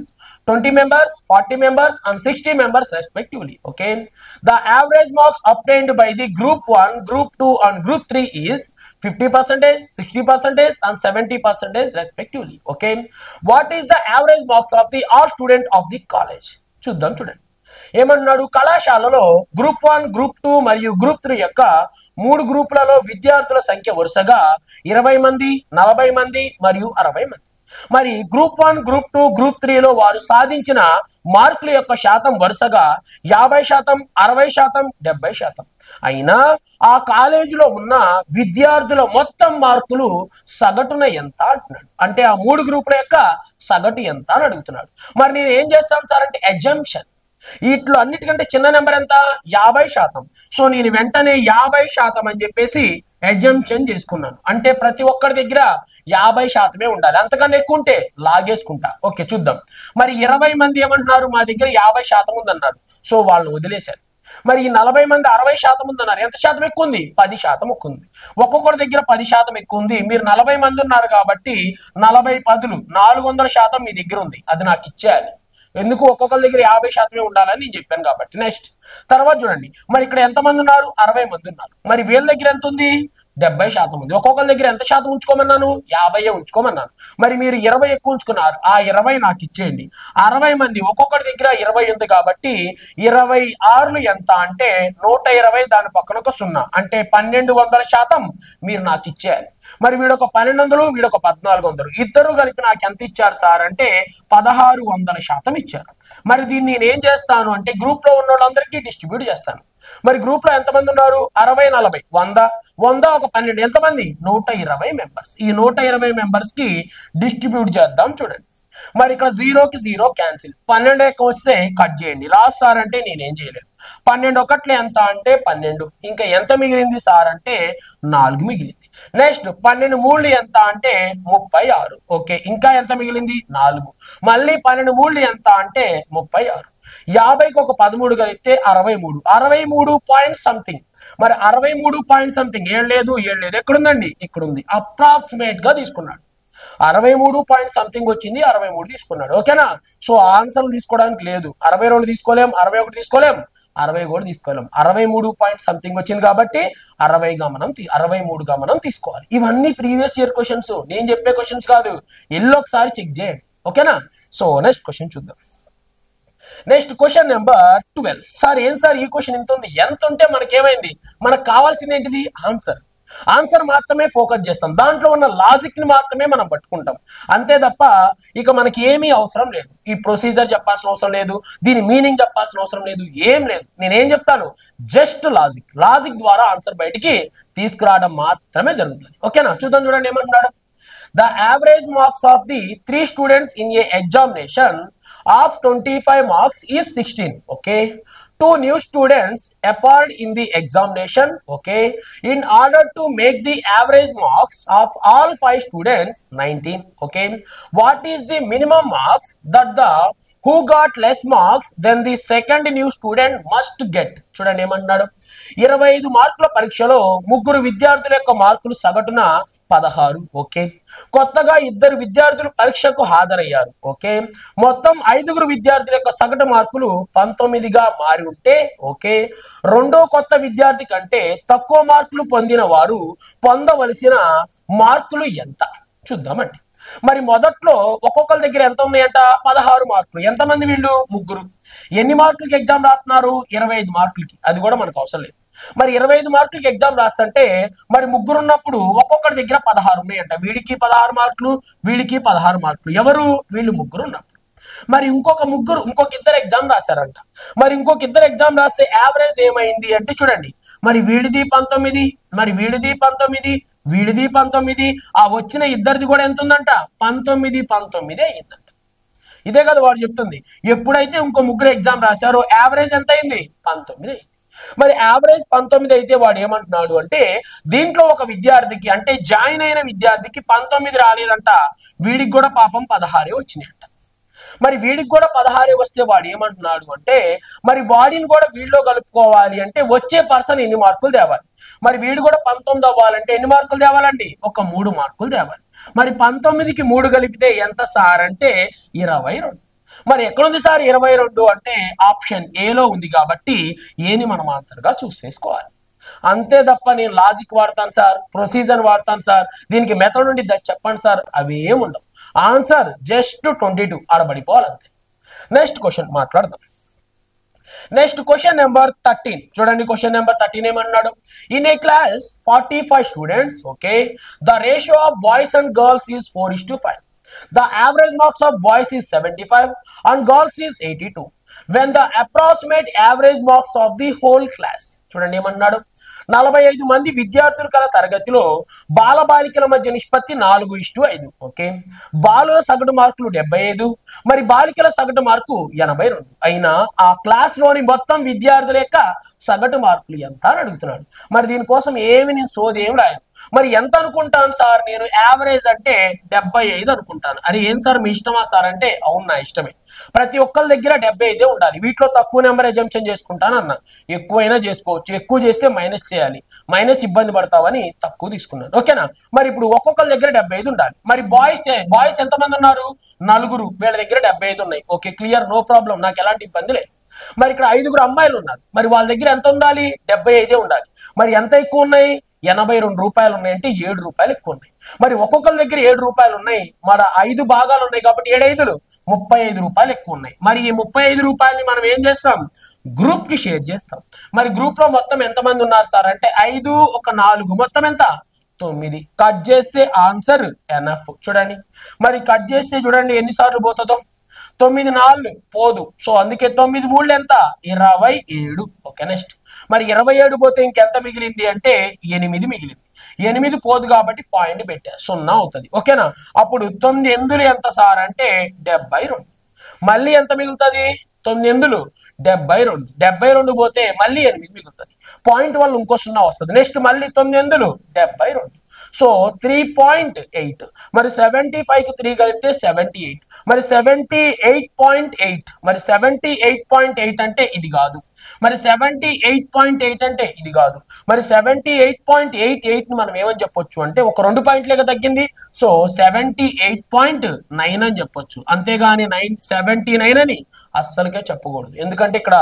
20 members, 40 members and 60 members respectively. Okay, the average marks obtained by the group 1, group 2 and group 3 is 50%, 60% and 70% respectively. Okay, what is the average marks of the all student of the college? చూద్దాం. చూడండి ఏమంటున్నాడు? కళాశాలలో group 1, group 2 మరియు group 3 యొక్క 3 గ్రూపులలో విద్యార్థుల సంఖ్య వరుసగా 20 మంది, 40 మంది మరియు 60 మంది. మరి గ్రూప్ 1, గ్రూప్ 2, గ్రూప్ 3లో వారు సాధించిన మార్కుల యొక్క శాతం వరుసగా 50%, 60%, 70%. అయినా ఆ కాలేజీలో ఉన్న విద్యార్థుల మొత్తం మార్కులు సగటున ఎంత అంటున్నాడు. అంటే ఆ 3 గ్రూపుల యొక్క సగటు ఎంత అని అడుగుతున్నాడు. మరి నేను ఏం చేస్తాను సార్ అంటే అజంప్షన్. వీటిలో అన్నిటికంటే చిన్న నెంబర్ ఎంత? 50%. సో నేను వెంటనే 50% అని చెప్పేసి అజంప్షన్ చేసుకున్నాను. అంటే ప్రతి ఒక్కరి దగ్గర 50% ఉండాలి. అంతకన్నా ఎక్కువ ఉంటే లాగేసుకుంటా. ఓకే, చూద్దాం. మరి 20 మంది ఏమంటున్నారు? మా దగ్గర 50% ఉందన్నారు. సో వాళ్ళని వదిలేశారు. మరి ఈ 40 మంది 60% ఉందన్నారు. ఎంత శాతం ఎక్కువ ఉంది? 10% ఎక్కువ ఉంది. ఒక్కొక్కరి దగ్గర 10% ఎక్కువ ఉంది. మీరు 40 మంది ఉన్నారు కాబట్టి 40 10 400% మీ దగ్గర ఉంది. అది నాకు ఇచ్చేయాలి. ఎందుకు? ఒక్కొక్కరి దగ్గర 50% ఉండాలని నేను చెప్పాను కాబట్టి. నెక్స్ట్ తర్వాత చూడండి. మరి ఇక్కడ ఎంతమంది ఉన్నారు? 60 మంది ఉన్నారు. మరి వీళ్ళ దగ్గర ఎంత ఉంది? 70% ఉంది. ఒక్కొక్కరి దగ్గర ఎంత శాతం ఉంచుకోమన్నాను? 50 ఉంచుకోమన్నాను. మరి మీరు 20 ఎక్కువ ఉంచుకున్నారు. ఆ 20 నాకు ఇచ్చేయండి. 60 మంది ఒక్కొక్కరి దగ్గర 20 ఉంది కాబట్టి 26 ఎంత అంటే 120, దాని పక్కన ఒక 0 అంటే 1200% మీరు నాకు ఇచ్చేయాలి. మరి వీడొక 1200, వీడొక 1400, ఇద్దరు కలిపి నాకు ఎంత ఇచ్చారు సార్ అంటే 1600% ఇచ్చారు. మరి దీన్ని నేను ఏం చేస్తాను అంటే గ్రూప్ లో ఉన్న వాళ్ళందరికీ డిస్ట్రిబ్యూట్ చేస్తాను. మరి గ్రూప్ లో ఎంతమంది ఉన్నారు? 60, 40, 100 ఒక 12 ఎంతమంది? 120 మెంబర్స్. ఈ 120 మెంబర్స్ కి డిస్ట్రిబ్యూట్ చేద్దాం. చూడండి మరి ఇక్కడ జీరోకి జీరో క్యాన్సిల్, 12 ఎక్కువ వస్తే కట్ చేయండి. లాస్ట్ సార్ అంటే నేనేం చేయలేను. 12 ఒకట్లు ఎంత అంటే 12, ఇంకా ఎంత మిగిలింది సార్ అంటే 4 మిగిలింది. నెక్స్ట్ 12 మూళ్ళు ఎంత అంటే 36. ఓకే, ఇంకా ఎంత మిగిలింది 4. మళ్ళీ 12 మూళ్ళు ఎంత అంటే 36. 50కి ఒక 13 కలిపితే 63. 63 పాయింట్ సంథింగ్. మరి 63 పాయింట్ సంథింగ్ ఏం లేదు ఎక్కడుందండి, ఇక్కడ ఉంది. అప్రాక్సిమేట్ గా తీసుకున్నాడు. 63 పాయింట్ సంథింగ్ వచ్చింది, 63 తీసుకున్నాడు. ఓకేనా? సో ఆన్సర్లు తీసుకోవడానికి లేదు. 62 తీసుకోలేం, 61 తీసుకోలేం, 60 కూడా తీసుకోలేం. 63 పాయింట్ సంథింగ్ వచ్చింది కాబట్టి 63గా మనం తీసుకోవాలి. ఇవన్నీ ప్రీవియస్ ఇయర్ క్వశ్చన్స్, నేను చెప్పే క్వశ్చన్స్ కాదు. ఒకసారి చెక్ చేయండి. ఓకేనా? సో నెక్స్ట్ క్వశ్చన్ చూద్దాం. Next question number 12. సార్ ఏం సార్ ఈ క్వశ్చన్ ఇంత ఉంది, ఎంత ఉంటే మనకేమైంది? మనకు కావాల్సింది ఏంటిది? ఆన్సర్ మాత్రమే ఫోకస్ చేస్తాం. దాంట్లో ఉన్న లాజిక్ ని మాత్రమే మనం పట్టుకుంటాం. అంతే తప్ప ఇక మనకి ఏమీ అవసరం లేదు. ఈ ప్రొసీజర్ చెప్పాల్సిన అవసరం లేదు, దీని మీనింగ్ చెప్పాల్సిన అవసరం లేదు, ఏం లేదు. నేనేం చెప్తాను? జస్ట్ లాజిక్ ద్వారా ఆన్సర్ బయటికి తీసుకురావడం మాత్రమే జరుగుతుంది. ఓకేనా? చూడండి ఏమంటున్నాడు. The average marks of the 3 students in a examination of 25 marks is 16. Okay, 2 new students appeared in the examination. Okay, in order to make the average marks of all 5 students 19. Okay, what is the minimum marks that the who got less marks than the second new student must get? చూడండి ఏమంటున్నాడు. 25 మార్కుల పరీక్షలో 3 విద్యార్థుల యొక్క మార్కులు సగటున 16. Okay, కొత్తగా 2 విద్యార్థులు పరీక్షకు హాజరయ్యారు. ఓకే, మొత్తం 5 విద్యార్థుల యొక్క సగటు మార్కులు 19గా మారి ఉంటే, ఓకే, రెండో కొత్త విద్యార్థి కంటే తక్కువ మార్కులు పొందిన వారు పొందవలసిన మార్కులు ఎంత చూద్దామండి. మరి మొదట్లో ఒక్కొక్కరి దగ్గర ఎంత ఉన్నాయంట? 16 మార్కులు. ఎంతమంది వీళ్ళు? 3. ఎన్ని మార్కులకి ఎగ్జామ్ రాస్తున్నారు? 25 మార్కులకి. అది కూడా మనకు అవసరం లేదు. మరి 25 మార్కులకి ఎగ్జామ్ రాస్తుంటే మరి 3 ఉన్నప్పుడు ఒక్కొక్కరి దగ్గర 16 ఉన్నాయంట. వీడికి 16 మార్కులు, వీడికి 16 మార్కులు. ఎవరు? వీళ్ళు 3 ఉన్నప్పుడు. మరి ఇంకొక 2 ఎగ్జామ్ రాశారంట. మరి ఇంకొక 2 ఎగ్జామ్ రాస్తే యావరేజ్ ఏమైంది అంటే చూడండి, మరి వీడిది 19, మరి వీడిది 19, వీడిది 19, ఆ వచ్చిన ఇద్దరిది కూడా ఎంత ఉందంట? 19 అయ్యిందంట. ఇదే కదా వాడు చెప్తుంది. ఎప్పుడైతే ఇంకో 3 ఎగ్జామ్ రాశారో యావరేజ్ ఎంత అయింది? 19 అయింది. మరి యావరేజ్ 19 అయితే వాడు ఏమంటున్నాడు అంటే, దీంట్లో ఒక విద్యార్థికి అంటే జాయిన్ అయిన విద్యార్థికి 19 రాలేదంట, వీడికి కూడా పాపం 16 వచ్చినాయంట. మరి వీడికి కూడా 16 వస్తే వాడు ఏమంటున్నాడు అంటే, మరి వాడిని కూడా వీడిలో కలుపుకోవాలి అంటే వచ్చే పర్సన్ ఎన్ని మార్కులు తేవాలి? మరి వీడు కూడా 19 అవ్వాలంటే ఎన్ని మార్కులు తేవాలండి? ఒక 3 మార్కులు తేవాలి. మరి 19కి 3 కలిపితే ఎంత సార్ అంటే 22. మరి ఎక్కడుంది సార్ 22 అంటే ఆప్షన్ ఏలో ఉంది కాబట్టి ఏని మనం ఆన్సర్గా చూస్ చేసుకోవాలి. అంతే తప్ప నేను లాజిక్ వాడతాను సార్, ప్రొసీజర్ వాడతాను సార్, దీనికి మెథడ్ నుండి చెప్పండి సార్, అవి ఏమి ఉండవు. Answer just 22 ఆడబడిపోవాలంతే. నెక్స్ట్ క్వశ్చన్ మాట్లాడదాం. Next question number 13. చూడండి క్వశ్చన్ నెంబర్ 13 ఏమన్నాడు. In a class 45 students, okay, the ratio of boys and girls is 4:5. The average marks of boys is 75 and girls is 82. When the approximate average marks of the whole class. చూడండి ఏమన్నాడు. 45 మంది విద్యార్థులు కల తరగతిలో బాలబాలికల మధ్య నిష్పత్తి 4:5. Okay, బాలుల సగటు మార్కులు 75, మరి బాలికల సగటు మార్కు 82 అయినా ఆ క్లాస్ లోని మొత్తం విద్యార్థుల యొక్క సగటు మార్కులు ఎంత అని అడుగుతున్నాడు. మరి దీనికోసం నేను సోది ఏమి రాయను. మరి ఎంత అనుకుంటాను సార్ నేను? యావరేజ్ అంటే 75 అనుకుంటాను. అరే ఏం సార్ మీ ఇష్టమా సార్ అంటే అవును నా ఇష్టమే. ప్రతి ఒక్కరి దగ్గర 75 ఉండాలి. వీటిలో తక్కువ నెంబర్ ఎజంప్షన్ చేసుకుంటాను అన్న, ఎక్కువైనా చేసుకోవచ్చు. ఎక్కువ చేస్తే మైనస్ చేయాలి, మైనస్ ఇబ్బంది పడతావని తక్కువ తీసుకున్నాను. ఓకేనా? మరి ఇప్పుడు ఒక్కొక్కరి దగ్గర 75 ఉండాలి. మరి బాయ్స్ ఎంతమంది ఉన్నారు? 4. వీళ్ళ దగ్గర 75 ఉన్నాయి. ఓకే, క్లియర్, నో ప్రాబ్లం, నాకు ఎలాంటి ఇబ్బంది లేదు. మరి ఇక్కడ 5 అమ్మాయిలు ఉన్నారు. మరి వాళ్ళ దగ్గర ఎంత ఉండాలి? 75 ఉండాలి. మరి ఎంత ఎక్కువ ఉన్నాయి? 82 రూపాయలు ఉన్నాయంటే 7 రూపాయలు ఎక్కువ ఉన్నాయి. మరి ఒక్కొక్కరి దగ్గర 7 రూపాయలు ఉన్నాయి. మన 5 భాగాలు ఉన్నాయి కాబట్టి 7 5లు 35 రూపాయలు ఎక్కువ ఉన్నాయి. మరి ఈ 35 రూపాయలని మనం ఏం చేస్తాం? గ్రూప్ కి షేర్ చేస్తాం. మరి గ్రూప్ లో మొత్తం ఎంతమంది ఉన్నారు సార్ అంటే 5 ఒక 4 మొత్తం ఎంత? 9. కట్ చేస్తే ఆన్సర్ ఎన్ఎఫ్. చూడండి మరి కట్ చేస్తే చూడండి ఎన్నిసార్లు పోతుందో. 9 4 పోదు. సో అందుకే 9 3 ఎంత? 27. ఓకే, నెక్స్ట్ మరి 27 పోతే ఇంకెంత మిగిలింది అంటే 8 మిగిలింది. 8 పోదు కాబట్టి పాయింట్ పెట్టా 0 అవుతుంది. ఓకేనా? అప్పుడు 9 ఎందులు ఎంత సార్ అంటే 72. మళ్ళీ ఎంత మిగులుతుంది? 9 ఎందులు 72. 72 పోతే మళ్ళీ 8 మిగులుతుంది. పాయింట్ వల్ల ఇంకో 0 వస్తుంది. నెక్స్ట్ మళ్ళీ 9 ఎందులు 72. సో 3.8. మరి 75కి 3 కలిపితే 78. మరి 78.8. మరి 78.8 అంటే ఇది కాదు. మరి 78.8 అంటే ఇది కాదు. మరి 78.88 ని మనం ఏమని చెప్పొచ్చు అంటే ఒక 2 పాయింట్లేగా తగ్గింది. సో 78.9 అని చెప్పొచ్చు. అంతేగాని 79 అని అస్సలకే చెప్పకూడదు. ఎందుకంటే ఇక్కడ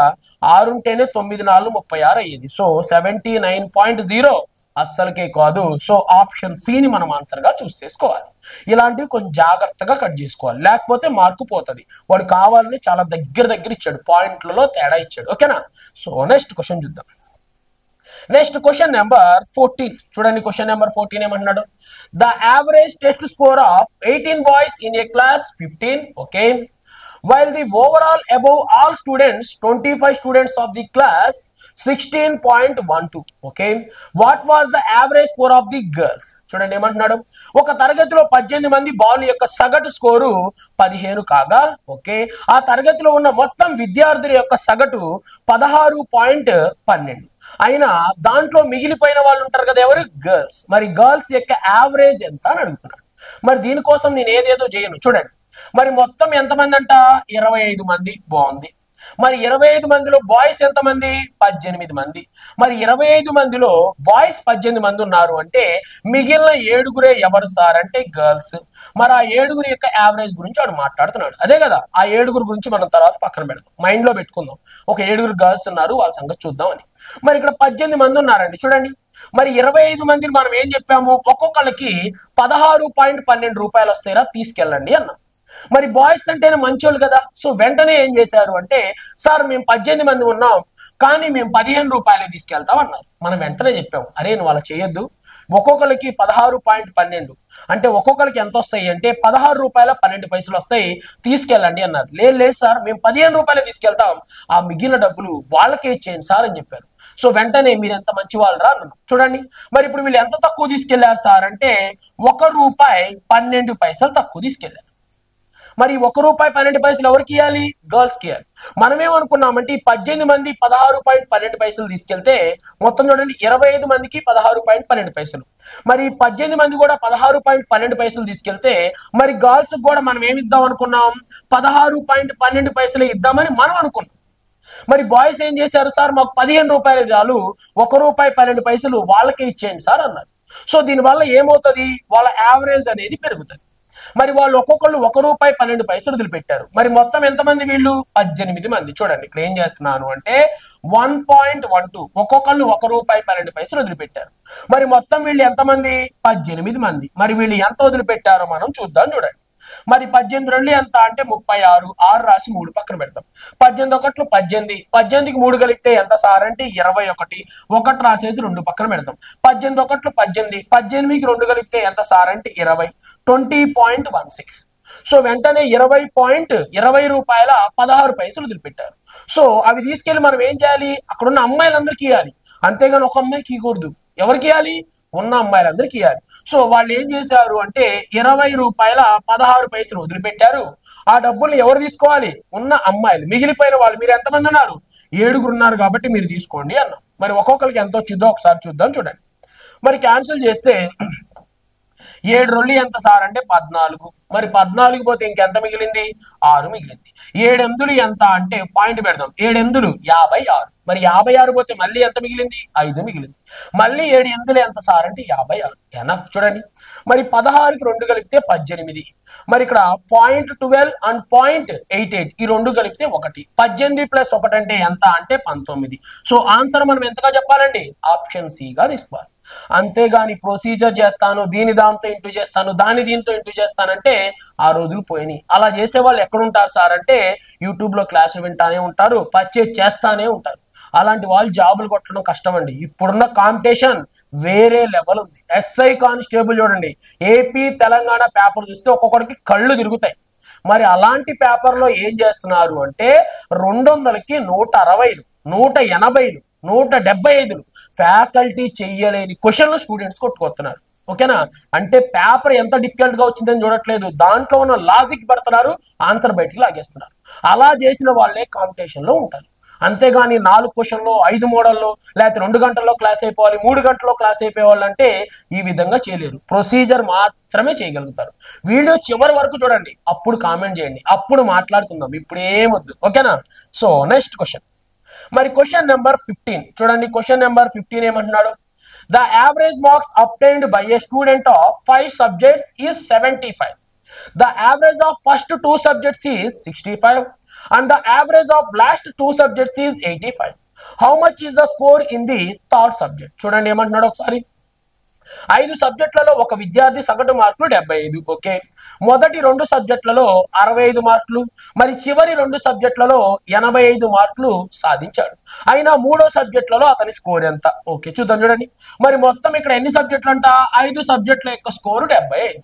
6 ఉంటేనే 9 4 36 అయ్యేది. సో 79.0 అస్సలకే కాదు. సో ఆప్షన్ సి ని మనం ఆన్సర్ గా చూస్ చేసుకోవాలి. ఇలాంటివి కొంచెం జాగ్రత్తగా కట్ చేసుకోవాలి, లేకపోతే మార్కు పోతుంది. వాడు కావాలని చాలా దగ్గర ఇచ్చాడు, పాయింట్లలో తేడా ఇచ్చాడు. ఓకేనా? సో నెక్స్ట్ క్వశ్చన్ చూద్దాం. నెక్స్ట్ క్వశ్చన్ నెంబర్ 14 చూడండి. క్వశ్చన్ నెంబర్ 14 ఏమంటున్నాడు? The average test score of 18 boys in a class 15. Okay, while the overall above all students 25 students of the class 16.12. Okay, what was the average score of the girls? చూడండి ఏమంటున్నాడు. ఒక తరగతిలో 18 మంది ball యొక్క సగటు score 15 కాగా, okay, ఆ తరగతిలో ఉన్న మొత్తం విద్యార్థుల యొక్క సగటు 16.12 అయినా దాంట్లో మిగిలిపోయిన వాళ్ళు ఉంటారు కదా, ఎవరు? గర్ల్స్. మరి గర్ల్స్ యొక్క యావరేజ్ ఎంత అని అడుగుతున్నాడు. మరి దీనికోసం నేను ఏదేదో చేయను. చూడండి, మరి మొత్తం ఎంతమంది అంట? 25 మంది. బాగుంది. మరి 25 మందిలో బాయ్స్ ఎంతమంది? 18 మంది. మరి 25 మందిలో బాయ్స్ 18 మంది ఉన్నారు అంటే మిగిలిన 7గురే ఎవరు సార్ అంటే గర్ల్స్. మరి ఆ 7గురి యొక్క యావరేజ్ గురించి వాడు మాట్లాడుతున్నాడు. అదే కదా, ఆ 7గురు గురించి మనం తర్వాత పక్కన పెడదాం, మైండ్ లో పెట్టుకుందాం. ఒక 7గురు గర్ల్స్ ఉన్నారు, వాళ్ళ సంగతి చూద్దాం అని. మరి ఇక్కడ 18 మంది ఉన్నారండి. చూడండి, మరి 25 మందిని మనం ఏం చెప్పాము? ఒక్కొక్కళ్ళకి 16.12 రూపాయలు వస్తాయిరా, తీసుకెళ్ళండి అన్నాం. మరి బాయ్స్ అంటేనే మంచోళ్ళు కదా. సో వెంటనే ఏం చేశారు అంటే, సార్ మేము 18 మంది ఉన్నాం కానీ మేము 15 రూపాయలే తీసుకెళ్తాం అన్నారు. మనం వెంటనే చెప్పాము, అరే నువ్వు అలా చేయొద్దు, ఒక్కొక్కరికి 16.12 అంటే ఒక్కొక్కరికి ఎంత వస్తాయి అంటే 16 రూపాయల 12 పైసలు వస్తాయి, తీసుకెళ్ళండి అన్నారు. లేదు సార్ మేము 15 రూపాయలే తీసుకెళ్తాం, ఆ మిగిలిన డబ్బులు వాళ్ళకే ఇచ్చేయండి సార్ అని చెప్పారు. సో వెంటనే మీరు ఎంత మంచి వాళ్ళు రా అన్నాను. చూడండి, మరి ఇప్పుడు వీళ్ళు ఎంత తక్కువ తీసుకెళ్లారు సార్ అంటే 1 రూపాయి 12 పైసలు తక్కువ తీసుకెళ్లారు. మరి 1 రూపాయి 12 పైసలు ఎవరికి ఇవ్వాలి? గర్ల్స్ కి ఇవ్వాలి. మనం ఏమనుకున్నామంటే ఈ 18 మంది 16.12 పైసలు తీసుకెళ్తే మొత్తం చూడండి 25 మందికి 16.12 పైసలు. మరి 18 మంది కూడా 16.12 పైసలు తీసుకెళ్తే మరి గర్ల్స్ కూడా మనం ఏమి ఇద్దాం అనుకున్నాం? 16.12 పైసలు ఇద్దామని మనం అనుకున్నాం. మరి బాయ్స్ ఏం చేశారు? సార్ మాకు 15 రూపాయలు చాలు, 1 రూపాయి 12 పైసలు వాళ్ళకే ఇచ్చేయండి సార్ అన్నారు. సో దీనివల్ల ఏమవుతుంది? వాళ్ళ యావరేజ్ అనేది పెరుగుతుంది. మరి వాళ్ళు ఒక్కొక్కళ్ళు 1 రూపాయి 12 పైసలు వదిలిపెట్టారు. మరి మొత్తం ఎంతమంది? వీళ్ళు 18 మంది. చూడండి ఇక్కడ ఏం చేస్తున్నాను అంటే 1.12 ఒక్కొక్కళ్ళు 1 రూపాయి 12 పైసలు వదిలిపెట్టారు. మరి మొత్తం వీళ్ళు ఎంతమంది? 18 మంది. మరి వీళ్ళు ఎంత వదిలిపెట్టారో మనం చూద్దాం. చూడండి, మరి 18 2 ఎంత అంటే 36. 6 రాసి 3 పక్కన పెడతాం. 18 1 18. 18కి 3 కలిపితే ఎంత సార్ అంటే 21. 1 రాసేసి 2 పక్కన పెడతాం. 18 1 18. 18కి 2 కలిపితే ఎంత సార్ అంటే 20. 20.16. సో వెంటనే 20 రూపాయల 16 పైసలు వదిలిపెట్టారు. సో అవి తీసుకెళ్లి మనం ఏం చేయాలి? అక్కడ ఉన్న అమ్మాయిలందరికీ ఇవ్వాలి, అంతేగాని ఒక అమ్మాయికి ఇవ్వకూడదు. ఎవరికి ఇవ్వాలి? ఉన్న అమ్మాయిలందరికీ ఇవ్వాలి. సో వాళ్ళు ఏం చేశారు అంటే 20 రూపాయల 16 పైసలు వదిలిపెట్టారు. ఆ డబ్బుల్ని ఎవరు తీసుకోవాలి? ఉన్న అమ్మాయిలు. మిగిలిపోయిన వాళ్ళు మీరు ఎంతమంది ఉన్నారు? 7గురు ఉన్నారు కాబట్టి మీరు తీసుకోండి అన్నాం. మరి ఒక్కొక్కరికి ఎంత వచ్చిందో ఒకసారి చూద్దాం. చూడండి, మరి క్యాన్సిల్ చేస్తే 7 2 ఎంత సార్ అంటే 14. మరి 14 పోతే ఇంకెంత మిగిలింది? 6 మిగిలింది. 7 8 ఎంత అంటే పాయింట్ పెడదాం. 7 8 56. మరి 56 పోతే మళ్ళీ ఎంత మిగిలింది? 5 మిగిలింది. మళ్ళీ 7 8 ఎంత సార్ అంటే 56. ఎనఫ్. చూడండి, మరి 16కి 2 కలిపితే 18. మరి ఇక్కడ 0.12 అండ్ 0.88 ఈ 2 కలిపితే 1. 18 + 1 అంటే ఎంత అంటే 19. సో ఆన్సర్ మనం ఎంతగా చెప్పాలండి? ఆప్షన్ సి గా తీసుకోవాలి. అంతేగాని ప్రొసీజర్ చేస్తాను, దీని దాంతో ఇంటూ చేస్తాను, దాని దీంతో ఇంటూ చేస్తానంటే ఆ రోజులు పోయినాయి. అలా చేసే వాళ్ళు ఎక్కడుంటారు సార్ అంటే యూట్యూబ్ లో క్లాసులు వింటానే ఉంటారు, పర్చేజ్ చేస్తానే ఉంటారు. అలాంటి వాళ్ళు జాబులు కొట్టడం కష్టం అండి. ఇప్పుడున్న కాంపిటీషన్ వేరే లెవెల్ ఉంది. ఎస్ఐ కానిస్టేబుల్ చూడండి, ఏపీ తెలంగాణ పేపర్ చూస్తే ఒక్కొక్కడికి కళ్ళు తిరుగుతాయి. మరి అలాంటి పేపర్లో ఏం చేస్తున్నారు అంటే 200కి 160, 180, 175 ఫ్యాకల్టీ చెయ్యలేని క్వశ్చన్లు స్టూడెంట్స్ కొట్టుకొస్తున్నారు. ఓకేనా, అంటే పేపర్ ఎంత డిఫికల్ట్ గా వచ్చిందని చూడట్లేదు, దాంట్లో ఉన్న లాజిక్ పెడుతున్నారు, ఆన్సర్ బయటికి లాగేస్తున్నారు. అలా చేసిన వాళ్ళే కాంపిటీషన్ లో ఉంటారు. అంతేగాని 4 క్వశ్చన్లో 5 మోడల్లో లేకపోతే 2 గంటల్లో క్లాస్ అయిపోవాలి, 3 గంటల్లో క్లాస్ అయిపోవాలి అంటే ఈ విధంగా చేయలేరు. ప్రొసీజర్ మాత్రమే చేయగలుగుతారు. వీడియో చివరి వరకు చూడండి, అప్పుడు కామెంట్ చేయండి, అప్పుడు మాట్లాడుకుందాం, ఇప్పుడు ఏమొద్దు. ఓకేనా. సో నెక్స్ట్ క్వశ్చన్, మరి క్వశ్చన్ నెంబర్ 15 చూడండి. క్వశ్చన్ నెంబర్ 15 ఏమంటున్నాడు? The average marks obtained by A student of 5 subjects is 75. The average of first 2 subjects is 65 and the average of last 2 subjects is 85. How much is the score in the third subject? చూడండి ఏమంటున్నాడు ఒకసారి. 5 సబ్జెక్టులలో ఒక విద్యార్థి సగటు మార్కులు 75. Okay, మొదటి 2 సబ్జెక్టులలో 65 మార్కులు, మరి చివరి 2 సబ్జెక్టులలో 85 మార్కులు సాధించాడు. అయినా 3వ సబ్జెక్టులలో అతని స్కోర్ ఎంత? ఓకే చూద్దాం. చూడండి, మరి మొత్తం ఇక్కడ ఎన్ని సబ్జెక్టులు అంట? 5 సబ్జెక్టుల యొక్క స్కోరు 75.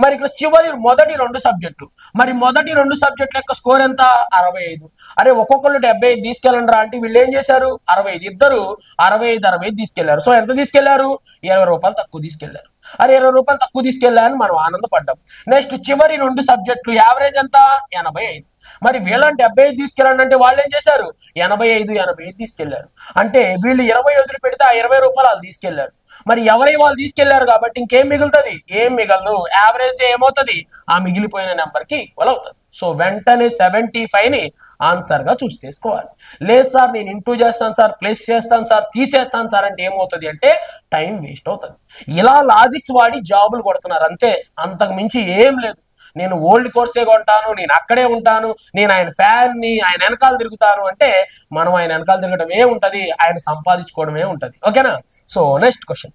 మరి ఇక్కడ చివరి మొదటి 2 సబ్జెక్టులు, మరి మొదటి 2 సబ్జెక్టుల యొక్క స్కోర్ ఎంత? 65. అరే ఒక్కొక్కరు 75 తీసుకెళ్ళండి రా అంటే వీళ్ళు ఏం చేశారు? 65, ఇద్దరు 65 తీసుకెళ్లారు. సో ఎంత తీసుకెళ్లారు? 20 రూపాయలు తక్కువ తీసుకెళ్లారు. అరే 20 రూపాయలు తక్కువ తీసుకెళ్లారని మనం ఆనందపడ్డాం. నెక్స్ట్ చివరి 2 సబ్జెక్టులు యావరేజ్ ఎంత? 85. మరి వీళ్ళని 75 తీసుకెళ్ళండి అంటే వాళ్ళు ఏం చేశారు? 85 తీసుకెళ్లారు. అంటే వీళ్ళు 20 వదిలి పెడితే ఆ 20 రూపాయలు వాళ్ళు తీసుకెళ్లారు. మరి ఎవరై వాళ్ళు తీసుకెళ్లారు కాబట్టి ఇంకేం మిగులుతుంది? ఏం మిగలదు. యావరేజ్ ఏమవుతుంది? ఆ మిగిలిపోయిన నెంబర్ కి ఈక్వల్ అవుతుంది. సో వెంటనే 75ని ఆన్సర్ గా చూస్ చేసుకోవాలి. లేదు సార్ నేను ఇంటూ చేస్తాను సార్, ప్లస్ చేస్తాను సార్, తీసేస్తాను సార్ అంటే ఏమవుతుంది అంటే టైం వేస్ట్ అవుతుంది. ఇలా లాజిక్స్ వాడి జాబులు కొడుతున్నారు అంతే, అంతకు మించి ఏం లేదు. నేను ఓల్డ్ కోర్సే కొంటాను, నేను అక్కడే ఉంటాను, నేను ఆయన ఫ్యాన్ ని, ఆయన వెనకాల తిరుగుతాను అంటే మనం ఆయన వెనకాల తిరగడమే ఉంటది, ఆయన సంపాదించుకోవడమే ఉంటది. ఓకేనా. So next question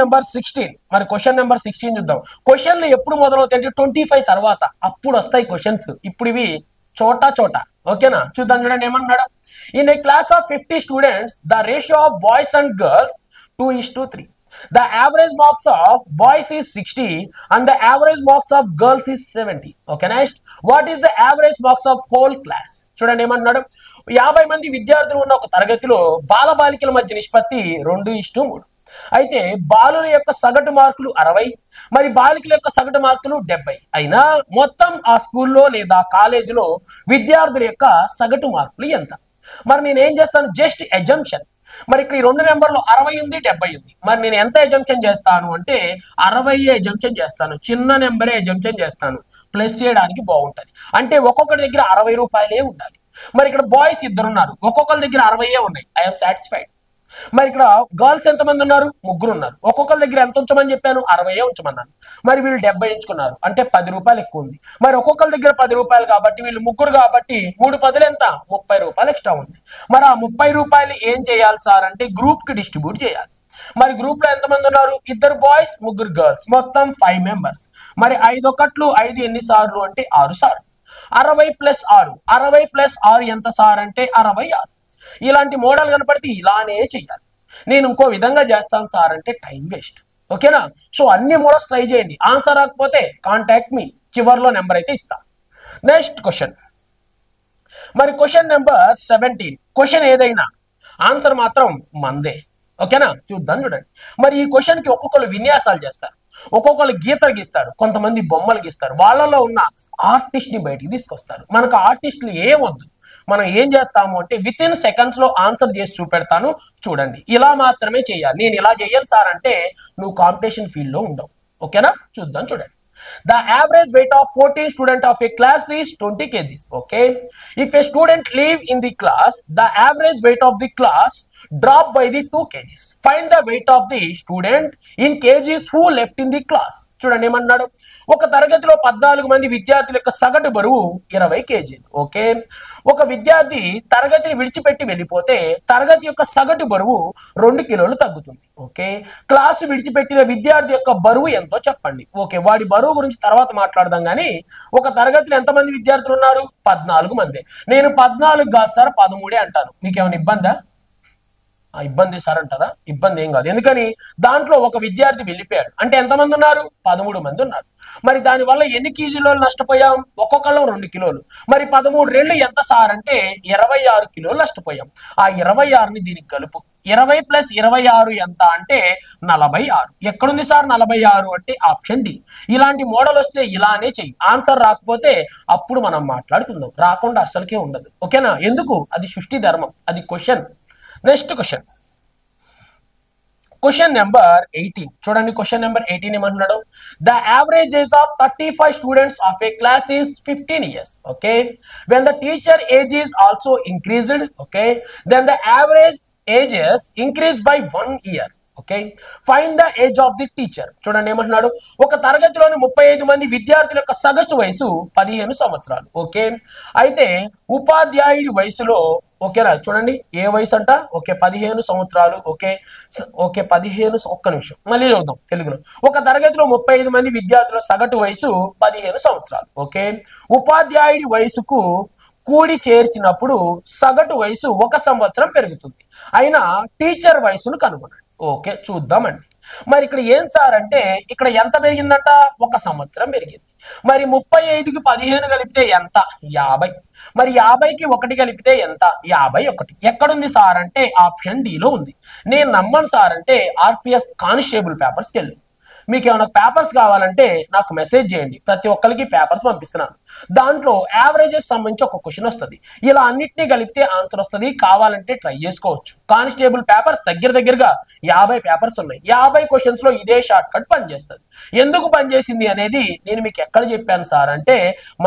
number 16. మరి క్వశ్చన్ నెంబర్ 16 చూద్దాం. క్వశ్చన్లు ఎప్పుడు మొదలవుతాయి అంటే 25 తర్వాత అప్పుడు వస్తాయి క్వశ్చన్స్. ఇప్పుడు ఇవి చోటా. ఓకేనా, చూద్దాం. చూడండి ఏమన్నాడు? In a class of 50 students the ratio of boys and girls 2:3. The average marks of boys is 60 and the average marks of girls is 70. Okay, next. What is the average marks of whole class? చూడండి ఏమంటున్నాడు? 50 మంది విద్యార్థులు ఉన్న ఒక తరగతిలో బాలబాలికల మధ్య నిష్పత్తి 2:3. అయితే బాలుల యొక్క సగటు మార్కులు 60, మరి బాలికల యొక్క సగటు మార్కులు 70. అయినా మొత్తం ఆ స్కూల్లో లేదా కాలేజీలో విద్యార్థుల యొక్క సగటు మార్కులు ఎంత? మరి నేను ఏం చేస్తాను? Just assumption. మరి ఇక్కడ ఈ 2 నెంబర్లు 60 ఉంది, 70 ఉంది. మరి నేను ఎంత ఎజంప్షన్ చేస్తాను అంటే 60 ఎజంప్షన్ చేస్తాను, చిన్న నెంబరే ఎజంప్షన్ చేస్తాను, ప్లస్ చేయడానికి బాగుంటది. అంటే ఒక్కొక్కరి దగ్గర 60 రూపాయలే ఉండాలి. మరి ఇక్కడ బాయ్స్ 2 ఉన్నారు, ఒక్కొక్కరి దగ్గర 60 ఉన్నాయి, ఐఎమ్ సాటిస్ఫైడ్. మరి ఇక్కడ గర్ల్స్ ఎంతమంది ఉన్నారు? 3 ఉన్నారు, ఒక్కొక్కరి దగ్గర ఎంత ఉంచమని చెప్పాను? 60 ఉంచమన్నాను. మరి వీళ్ళు 70 ఎంచుకున్నారు, అంటే 10 రూపాయలు ఎక్కువ ఉంది. మరి ఒక్కొక్కరి దగ్గర 10 రూపాయలు కాబట్టి వీళ్ళు 3 కాబట్టి 3 10 ఎంత? 30 రూపాయలు ఎక్స్ట్రా ఉంది. మరి ఆ 30 రూపాయలు ఏం చేయాలి సార్ అంటే గ్రూప్ కి డిస్ట్రిబ్యూట్ చేయాలి. మరి గ్రూప్ లో ఎంతమంది ఉన్నారు? 2 బాయ్స్ 3 గర్ల్స్, మొత్తం 5 మెంబర్స్. మరి 5 ఒకట్లు 5 ఎన్ని సార్లు అంటే 6 సార్లు. 60 + 6, 60 + 6 ఎంత సార్ అంటే 66. ఇలాంటి మోడల్ కనపడితే ఇలానే చెయ్యాలి. నేను ఇంకో విధంగా చేస్తాను సార్ అంటే టైం వేస్ట్. ఓకేనా. సో అన్ని మోడల్స్ ట్రై చేయండి. ఆన్సర్ రాకపోతే కాంటాక్ట్ మీ, చివర్లో నెంబర్ అయితే ఇస్తా. నెక్స్ట్ క్వశ్చన్, మరి క్వశ్చన్ నెంబర్ 17. క్వశ్చన్ ఏదైనా ఆన్సర్ మాత్రం మందే. ఓకేనా, చూద్దాం. చూడండి, మరి ఈ క్వశ్చన్ కి ఒక్కొక్కరు విన్యాసాలు చేస్తారు, ఒక్కొక్కరు గీతలు గీస్తారు, కొంతమంది బొమ్మలు గీస్తారు, వాళ్ళలో ఉన్న ఆర్టిస్ట్ ని బయటికి తీసుకొస్తారు. మనకు ఆర్టిస్టులు ఏమొద్దు, మనం ఏం చేస్తాము అంటే విత్ ఇన్ సెకండ్స్ లో ఆన్సర్ చేసి చూపెడతాను, చూడండి. ఇలా మాత్రమే చేయాలి. నేను ఇలా చేయను సార్ అంటే నువ్వు కాంపిటీషన్ ఫీల్డ్ లో ఉండవు. ఓకేనా, చూద్దాం. చూడండి, the average weight of 14 students of a class is 20 kgs. Okay, if a student leave in the class, the average weight of the class drop by the 2 kgs. Find the weight of the student in kgs who left in the class. చూడండి ఏమన్నాడు? ఒక తరగతిలో 14 మంది విద్యార్థుల యొక్క సగటు బరువు 20 కేజీలు. ఓకే, ఒక విద్యార్థి తరగతిని విడిచిపెట్టి వెళ్ళిపోతే తరగతి యొక్క సగటు బరువు 2 కిలోలు తగ్గుతుంది. ఓకే, క్లాసు విడిచిపెట్టిన విద్యార్థి యొక్క బరువు ఎంతో చెప్పండి. ఓకే, వాడి బరువు గురించి తర్వాత మాట్లాడదాం. కానీ ఒక తరగతిలో ఎంతమంది విద్యార్థులు ఉన్నారు? 14 మంది. నేను 14 కాదు సార్ 13 అంటాను, మీకేమైనా ఇబ్బందా? ఇబ్బంది సార్ అంటారా? ఇబ్బంది ఏం కాదు. ఎందుకని దాంట్లో ఒక విద్యార్థి వెళ్ళిపోయాడు అంటే ఎంతమంది ఉన్నారు? 13 మంది ఉన్నారు. మరి దానివల్ల ఎన్ని కేజీలు నష్టపోయాం? ఒక్కొక్కళ్ళం 2 కిలోలు. మరి 13 రెళ్ళు ఎంత సార్ అంటే 26 కిలోలు నష్టపోయాం. ఆ 26ని దీనికి కలుపు. 20 ప్లస్ 26 ఎంత అంటే 46. ఎక్కడుంది సార్ 46 అంటే ఆప్షన్ డి. ఇలాంటి మోడల్ వస్తే ఇలానే చెయ్యి. ఆన్సర్ రాకపోతే అప్పుడు మనం మాట్లాడుకుందాం. రాకుండా అసలుకే ఉండదు. ఓకేనా? ఎందుకు? అది సృష్టి ధర్మం, అది question. Next question, question number 18 చూడండి. క్వశ్చన్ నెంబర్ 18 ఏమంటున్నాడు? The average age of 35 students of a class is 15 years. Okay, when the teacher age is also increased, okay, then the average ages increase by 1 year. Okay, find the age of the teacher. చూడండి ఏమంటున్నాడు? ఒక తరగతిలోని 35 మంది విద్యార్థుల యొక్క సగటు వయసు 15 సంవత్సరాలు. ఓకే, అయితే ఉపాధ్యాయుడి వయసులో, ఓకేనా, చూడండి ఏ వయసు అంట? ఓకే 15 సంవత్సరాలు. ఓకే ఓకే 15, ఒక్క నిమిషం మళ్ళీ చూద్దాం తెలుగులో. ఒక తరగతిలో 35 మంది విద్యార్థుల సగటు వయసు 15 సంవత్సరాలు. ఓకే, ఉపాధ్యాయుడి వయసుకు కూడి చేర్చినప్పుడు సగటు వయసు 1 సంవత్సరం పెరుగుతుంది. అయినా టీచర్ వయసును కనుగొనండి. ఓకే చూద్దామండి. మరి ఇక్కడ ఏం సార్ అంటే ఇక్కడ ఎంత పెరిగిందంట? 1 సంవత్సరం పెరిగింది. మరి 35కి 15 కలిపితే ఎంత? 50. మరి 50కి 1 కలిపితే ఎంత? 51. ఎక్కడుంది సార్ అంటే ఆప్షన్ డిలో ఉంది. నేను నమ్మను సార్ అంటే ఆర్పిఎఫ్ కానిస్టేబుల్ పేపర్స్కి వెళ్ళి మీకు ఏమైనా పేపర్స్ కావాలంటే నాకు మెసేజ్ చేయండి. ప్రతి ఒక్కరికి పేపర్స్ పంపిస్తున్నాను. దాంట్లో యావరేజెస్ సంబంధించి ఒక క్వశ్చన్ వస్తుంది. ఇలా అన్నిటినీ కలిపితే ఆన్సర్ వస్తుంది. కావాలంటే ట్రై చేసుకోవచ్చు. కానిస్టేబుల్ పేపర్స్ దగ్గరగా 50 పేపర్స్ ఉన్నాయి. 50 క్వశ్చన్స్ లో ఇదే షార్ట్ కట్ పనిచేస్తుంది. ఎందుకు పనిచేసింది అనేది నేను మీకు ఎక్కడ చెప్పాను సార్ అంటే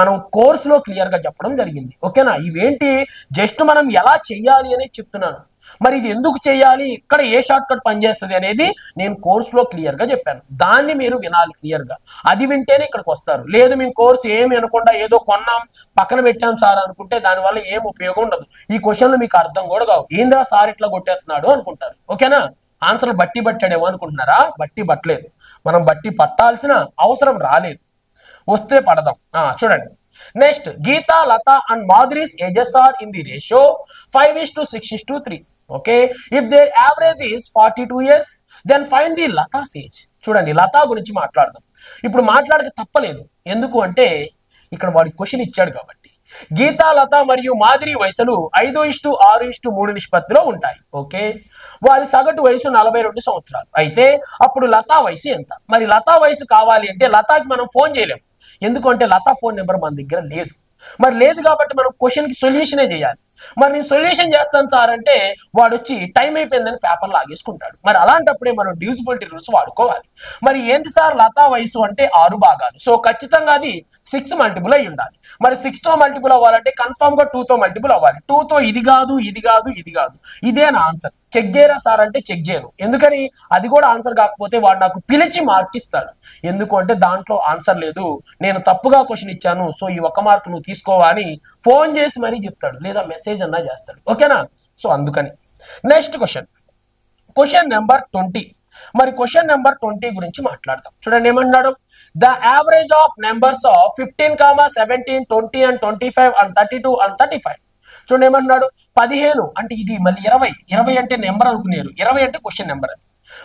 మనం కోర్సులో క్లియర్ గా చెప్పడం జరిగింది. ఓకేనా? ఇవేంటి జస్ట్ మనం ఎలా చెయ్యాలి అనేది చెప్తున్నాను. మరి ఇది ఎందుకు చేయాలి, ఇక్కడ ఏ షార్ట్ కట్ పనిచేస్తుంది అనేది నేను కోర్సులో క్లియర్ గా చెప్పాను. దాన్ని మీరు వినాలి క్లియర్ గా. అది వింటేనే ఇక్కడికి వస్తారు. లేదు మేము కోర్సు ఏమి అనకుండా ఏదో కొన్నాం పక్కన పెట్టాం సార్ అనుకుంటే దానివల్ల ఏం ఉపయోగం ఉండదు. ఈ క్వశ్చన్లు మీకు అర్థం కూడా కావు. ఏంద్రా సార్ ఇట్లా కొట్టేస్తున్నాడు అనుకుంటారు. ఓకేనా? ఆన్సర్ బట్టి పట్టాడేమో అనుకుంటున్నారా? బట్టి పట్టలేదు. మనం బట్టి పట్టాల్సిన అవసరం రాలేదు. వస్తే పడదాం. చూడండి. నెక్స్ట్, Geeta, Lata and Madhuri's ages are in the ratio 5:6:3. Okay, if their average is 42 years, then find the Lata's age. చూడండి లతా గురించి మాట్లాడదాం. ఇప్పుడు మాట్లాడక తప్పలేదు. ఎందుకు అంటే ఇక్కడ వాడి క్వశ్చన్ ఇచ్చాడు కాబట్టి. గీతా, లత మరియు మాధురి వయసులు 5:6:3 నిష్పత్తిలో ఉంటాయి. ఓకే, వారి సగటు వయసు 42 సంవత్సరాలు. అయితే అప్పుడు లతా వయసు ఎంత? మరి లతా వయసు కావాలి అంటే లతాకి మనం ఫోన్ చేయలేము. ఎందుకంటే లతా ఫోన్ నెంబర్ మన దగ్గర లేదు. మరి లేదు కాబట్టి మనం క్వశ్చన్ కి సొల్యూషనే చేయాలి. మరి నేను సొల్యూషన్ చేస్తాను సార్ అంటే వాడు వచ్చి టైం అయిపోయిందని పేపర్ లాగేసుకుంటాడు. మరి అలాంటప్పుడే మనం డివిజిబిలిటీ రూల్స్ వాడుకోవాలి. మరి ఏంటి సార్ లతా వయసు అంటే 6 భాగాలు. సో ఖచ్చితంగా అది 6 మల్టిపుల్ అయి ఉండాలి. మరి 6 తో మల్టిపుల్ అవ్వాలంటే కన్ఫర్మ్ గా 2 తో మల్టిపుల్ అవ్వాలి. 2 తో ఇది కాదు ఇది కాదు ఇది కాదు. ఇదే నా ఆన్సర్. చెక్ చేయరా సార్ అంటే చెక్ చేయను. ఎందుకని? అది కూడా ఆన్సర్ కాకపోతే వాడు నాకు పిలిచి మార్క్ ఇస్తాడు. ఎందుకు అంటే దాంట్లో ఆన్సర్ లేదు, నేను తప్పుగా క్వశ్చన్ ఇచ్చాను, సో ఈ 1 మార్క్ నువ్వు తీసుకోవా అని ఫోన్ చేసి మరీ చెప్తాడు, లేదా మెసేజ్ అన్నా చేస్తాడు. ఓకేనా? సో అందుకని నెక్స్ట్ క్వశ్చన్, క్వశ్చన్ నెంబర్ 20. మరి క్వశ్చన్ నెంబర్ 20 గురించి మాట్లాడదాం. చూడండి ఏమన్నాడు? The average of numbers of 15, 17, 20 and 25 and 32 and 35. చూడండి ఏమన్నాడు? 15 అంటే ఇది మళ్ళీ 20 అంటే నెంబర్ అనుకునేరు. 20 అంటే క్వశ్చన్ నెంబర్.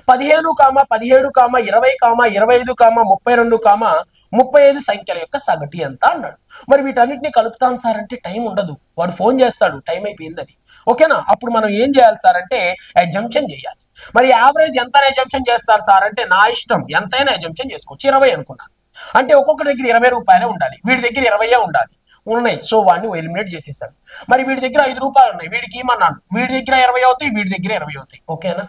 15, 17, 20, 25, 32, 35 సంఖ్యల యొక్క సగటు ఎంత అన్నాడు. మరి వీటన్నిటిని కలుపుతాను సార్ అంటే టైం ఉండదు. వాడు ఫోన్ చేస్తాడు టైం అయిపోయిందని. ఓకేనా? అప్పుడు మనం ఏం చేయాలి సార్ అంటే అజంప్షన్ చేయాలి. మరి యావరేజ్ ఎంత అజంప్షన్ చేస్తారు సార్ అంటే నా ఇష్టం, ఎంతైనా అజంప్షన్ చేసుకోవచ్చు. 20 అనుకున్నాను అంటే ఒక్కొక్కటి దగ్గర 20 రూపాయలే ఉండాలి. వీడి దగ్గర 20 ఉండాలి. ఉన్నాయి, సో వాడిని ఎలిమినేట్ చేసేసాడు. మరి వీడి దగ్గర 5 రూపాయలు ఉన్నాయి, వీడికి ఇమ్మన్నాను. వీడి దగ్గర 20 అవుతాయి, వీడి దగ్గర 20 అవుతాయి. ఓకేనా?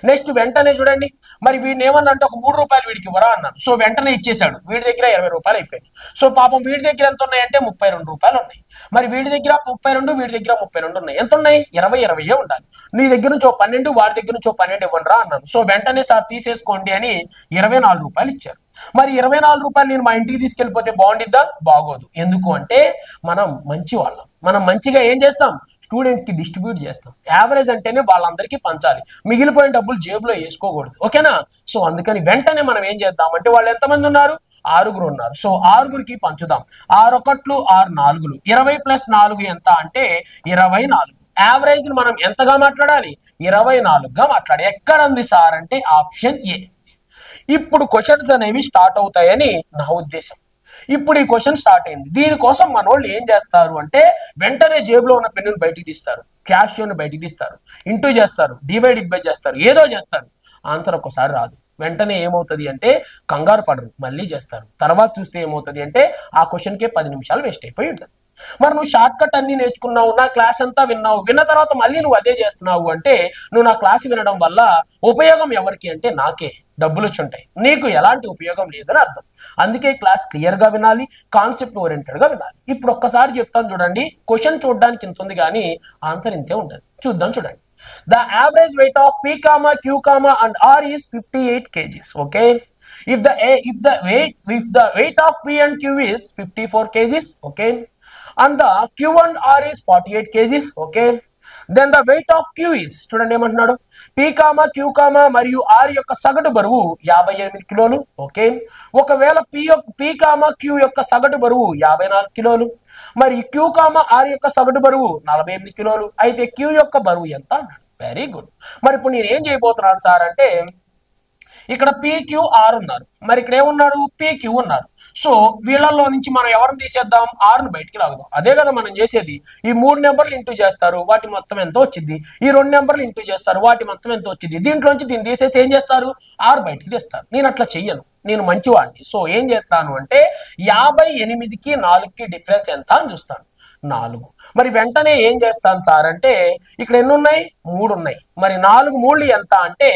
నెక్స్ట్ వెంటనే చూడండి, మరి వీడిని ఏమన్నా అంటే ఒక 3 రూపాయలు వీడికి ఇవ్వరా అన్నాను. సో వెంటనే ఇచ్చేసాడు. వీడి దగ్గర 20 రూపాయలు అయిపోయింది. సో పాపం వీడి దగ్గర ఎంత ఉన్నాయంటే 32 రూపాయలు ఉన్నాయి. మరి వీడి దగ్గర 32, వీడి దగ్గర 32 ఉన్నాయి. ఎంత ఉన్నాయి? 20 ఉండాలి. నీ దగ్గర నుంచి 12, వాడి దగ్గర నుంచి 12 ఇవ్వండిరా అన్నాను. సో వెంటనే సార్ తీసేసుకోండి అని 24 రూపాయలు ఇచ్చారు. మరి 24 రూపాయలు నేను మా ఇంటికి తీసుకెళ్ళిపోతే బాగుండిద్దా? బాగోదు. ఎందుకు అంటే మనం మంచి వాళ్ళం. మనం మంచిగా ఏం చేస్తాం? స్టూడెంట్స్ కి డిస్ట్రిబ్యూట్ చేస్తాం. యావరేజ్ అంటేనే వాళ్ళందరికీ పంచాలి, మిగిలిపోయిన డబ్బులు జేబులో వేసుకోకూడదు. ఓకేనా? సో అందుకని వెంటనే మనం ఏం చేద్దాం అంటే వాళ్ళు ఎంతమంది ఉన్నారు? 6 ఉన్నారు. సో 6కి పంచుదాం. 6 1 6 4. 20 + 4 ఎంత అంటే 24. యావరేజ్ ని మనం ఎంతగా మాట్లాడాలి? 24గా మాట్లాడాలి. ఎక్కడ ఉంది సార్ అంటే ఆప్షన్ ఏ. ఇప్పుడు క్వశ్చన్స్ అనేవి స్టార్ట్ అవుతాయని నా ఉద్దేశం. ఇప్పుడు ఈ క్వశ్చన్ స్టార్ట్ అయింది. దీనికోసం మన వాళ్ళు ఏం చేస్తారు అంటే వెంటనే జేబులో ఉన్న పెన్నును బయటికి తీస్తారు, క్యాషియోని బయటికి తీస్తారు, ఇంటూ చేస్తారు, డివైడెడ్ బై చేస్తారు, ఏదో చేస్తారు. ఆన్సర్ ఒక్కసారి రాదు. వెంటనే ఏమవుతుంది అంటే కంగారు పడరు, మళ్ళీ చేస్తారు. తర్వాత చూస్తే ఏమవుతుంది అంటే ఆ క్వశ్చన్కే 10 నిమిషాలు వేస్ట్ అయిపోయి ఉంటుంది. మరి నువ్వు షార్ట్ కట్ అన్ని నేర్చుకున్నావు, నా క్లాస్ అంతా విన్నావు, విన్న తర్వాత మళ్ళీ నువ్వు అదే చేస్తున్నావు అంటే నువ్వు నా క్లాస్ వినడం వల్ల ఉపయోగం ఎవరికి అంటే నాకే, డబ్బులు వచ్చి ఉంటాయి, నీకు ఎలాంటి ఉపయోగం లేదని అర్థం. అందుకే క్లాస్ క్లియర్ గా వినాలి, కాన్సెప్ట్ ఓరియంటెడ్ గా వినాలి. ఇప్పుడు ఒక్కసారి చెప్తాను చూడండి. క్వశ్చన్ చూడడానికి ఇంత ఉంది కానీ ఆన్సర్ ఇంతే ఉండదు. చూద్దాం చూడండి. The average weight of P, Q, and R is 58 kgs. Okay. If the weight of P and Q is 54 kgs. Okay. And the Q and R is 48 kgs. Okay. Then the weight of Q is చూడండి ఏమంటున్నాడు, P, Q, మరియు R యొక్క సగటు బరువు 58 కిలోలు. Okay. ఒకవేళ P, Q యొక్క సగటు బరువు 54 కిలోలు, మరి Q, R యొక్క సగటు బరువు 48 కిలోలు. అయితే Q యొక్క బరువు ఎంత అన్నాడు. Very good. మరి ఇప్పుడు నేను ఏం చేయబోతున్నాను సార్ అంటే ఇక్కడ PQR ఉన్నారు, మరి ఇక్కడ ఏమున్నాడు PQ ఉన్నారు. సో వీళ్ళల్లో నుంచి మనం ఎవరిని తీసేద్దాం, ఆర్ను బయటికి లాగుదాం. అదే కదా మనం చేసేది. ఈ 3 నెంబర్లు ఇంటూ చేస్తారు, వాటి మొత్తం ఎంత వచ్చింది. ఈ 2 నెంబర్లు ఇంటూ చేస్తారు, వాటి మొత్తం ఎంత వచ్చింది. దీంట్లోంచి దీన్ని తీసేసి ఏం చేస్తారు, ఆర్ బయటికి తెస్తారు. నేను అట్లా చెయ్యను, నేను మంచివాడిని. సో ఏం చేస్తాను అంటే 58కి 4కి డిఫరెన్స్ ఎంత అని చూస్తాను, 4. మరి వెంటనే ఏం చేస్తాను సార్ అంటే ఇక్కడ ఎన్ని ఉన్నాయి, 3 ఉన్నాయి. మరి 4 3 ఎంత అంటే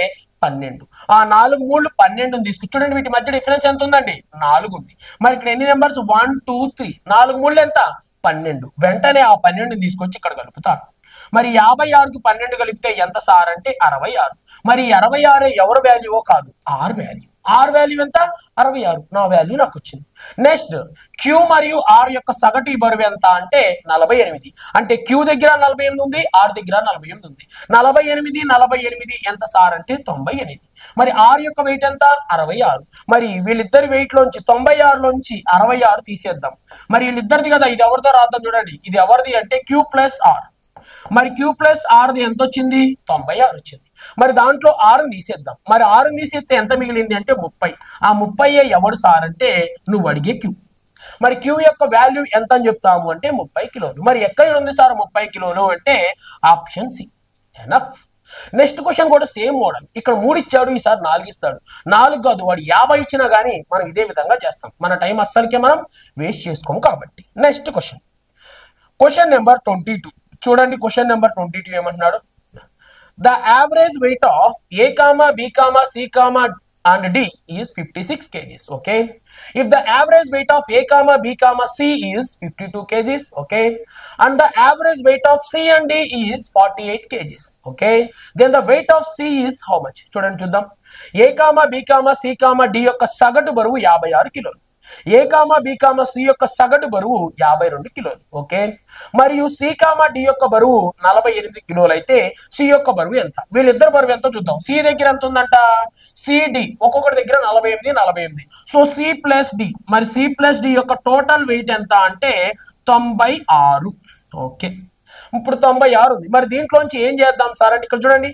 12. ఆ 4 3 12 తీసుకు చూడండి, వీటి మధ్య డిఫరెన్స్ ఎంత ఉందండి, 4 ఉంది. మరి ఇక్కడ ఎన్ని నెంబర్స్ 1 2 3, 4 3 ఎంత 12. వెంటనే ఆ 12 తీసుకొచ్చి ఇక్కడ కలుపుతాను. మరి 56కి 12 కలిపితే ఎంత సార్ అంటే 66. మరి 66 ఎవరి వాల్యూవో కాదు, ఆర్ వాల్యూ. ఆర్ వాల్యూ ఎంత 66, నా వాల్యూ నాకు వచ్చింది. నెక్స్ట్ క్యూ మరియు ఆర్ యొక్క సగటు బరువు ఎంత అంటే 48. అంటే క్యూ దగ్గర 48 ఉంది, ఆర్ దగ్గర 48 ఉంది. 48 ఎంత సార్ అంటే 98. మరి ఆర్ యొక్క వెయిట్ ఎంత 66. మరి వీళ్ళిద్దరి వెయిట్ లోంచి 96 లోంచి 66 తీసేద్దాం. మరి వీళ్ళిద్దరిది కదా, ఇది ఎవరిదో రాద్దాం చూడండి. ఇది ఎవరిది అంటే క్యూ ప్లస్ ఆర్. మరి క్యూ ప్లస్ ఆర్ది ఎంత వచ్చింది, 96 వచ్చింది. మరి దాంట్లో 6ని తీసేద్దాం. మరి 6ని తీసేస్తే ఎంత మిగిలింది అంటే 30. ఆ 30 ఎవడు సార్ అంటే నువ్వు అడిగే క్యూ. మరి క్యూ యొక్క వాల్యూ ఎంత అని చెప్తాము అంటే 30 కిలోలు. మరి ఎక్కడ ఉంది సార్ 30 కిలోలు అంటే option C. Enough. Next question కూడా సేమ్ మోడల్. ఇక్కడ 3 ఇచ్చాడు, ఈసారి 4 ఇస్తాడు. 4 కాదు, వాడు 50 ఇచ్చినా కానీ మనం ఇదే విధంగా చేస్తాం. మన టైం అస్సలకే మనం వేస్ట్ చేసుకోము కాబట్టి. నెక్స్ట్ క్వశ్చన్ నెంబర్ 22 చూడండి. క్వశ్చన్ నెంబర్ 22 ఏమంటున్నాడు, the average weight of A, B, C, and D is 56 kgs. Okay. If the average weight of A, B, C is 52 kgs. Okay. And the average weight of C and D is 48 kgs. Okay. Then the weight of C is how much? చూడండి చూద్దాం. A, B, C, D యొక్క సగటు బరువు 56 కిలోలు. ఏ comma B comma C యొక్క సగటు బరువు 52 కిలోలు. ఓకే. మరియు సి కామా డి యొక్క బరువు 48 కిలోలు అయితే సి యొక్క బరువు ఎంత? వీళ్ళిద్దరు బరువు ఎంతో చూద్దాం. సి దగ్గర ఎంత ఉందంట, సిడి ఒక్కొక్కటి దగ్గర 48. సో సి ప్లస్ డి, మరి సి ప్లస్ డి యొక్క టోటల్ వెయిట్ ఎంత అంటే 96. ఓకే. ఇప్పుడు 96 ఉంది. మరి దీంట్లోంచి ఏం చేద్దాం సార్ అంటే ఇక్కడ చూడండి,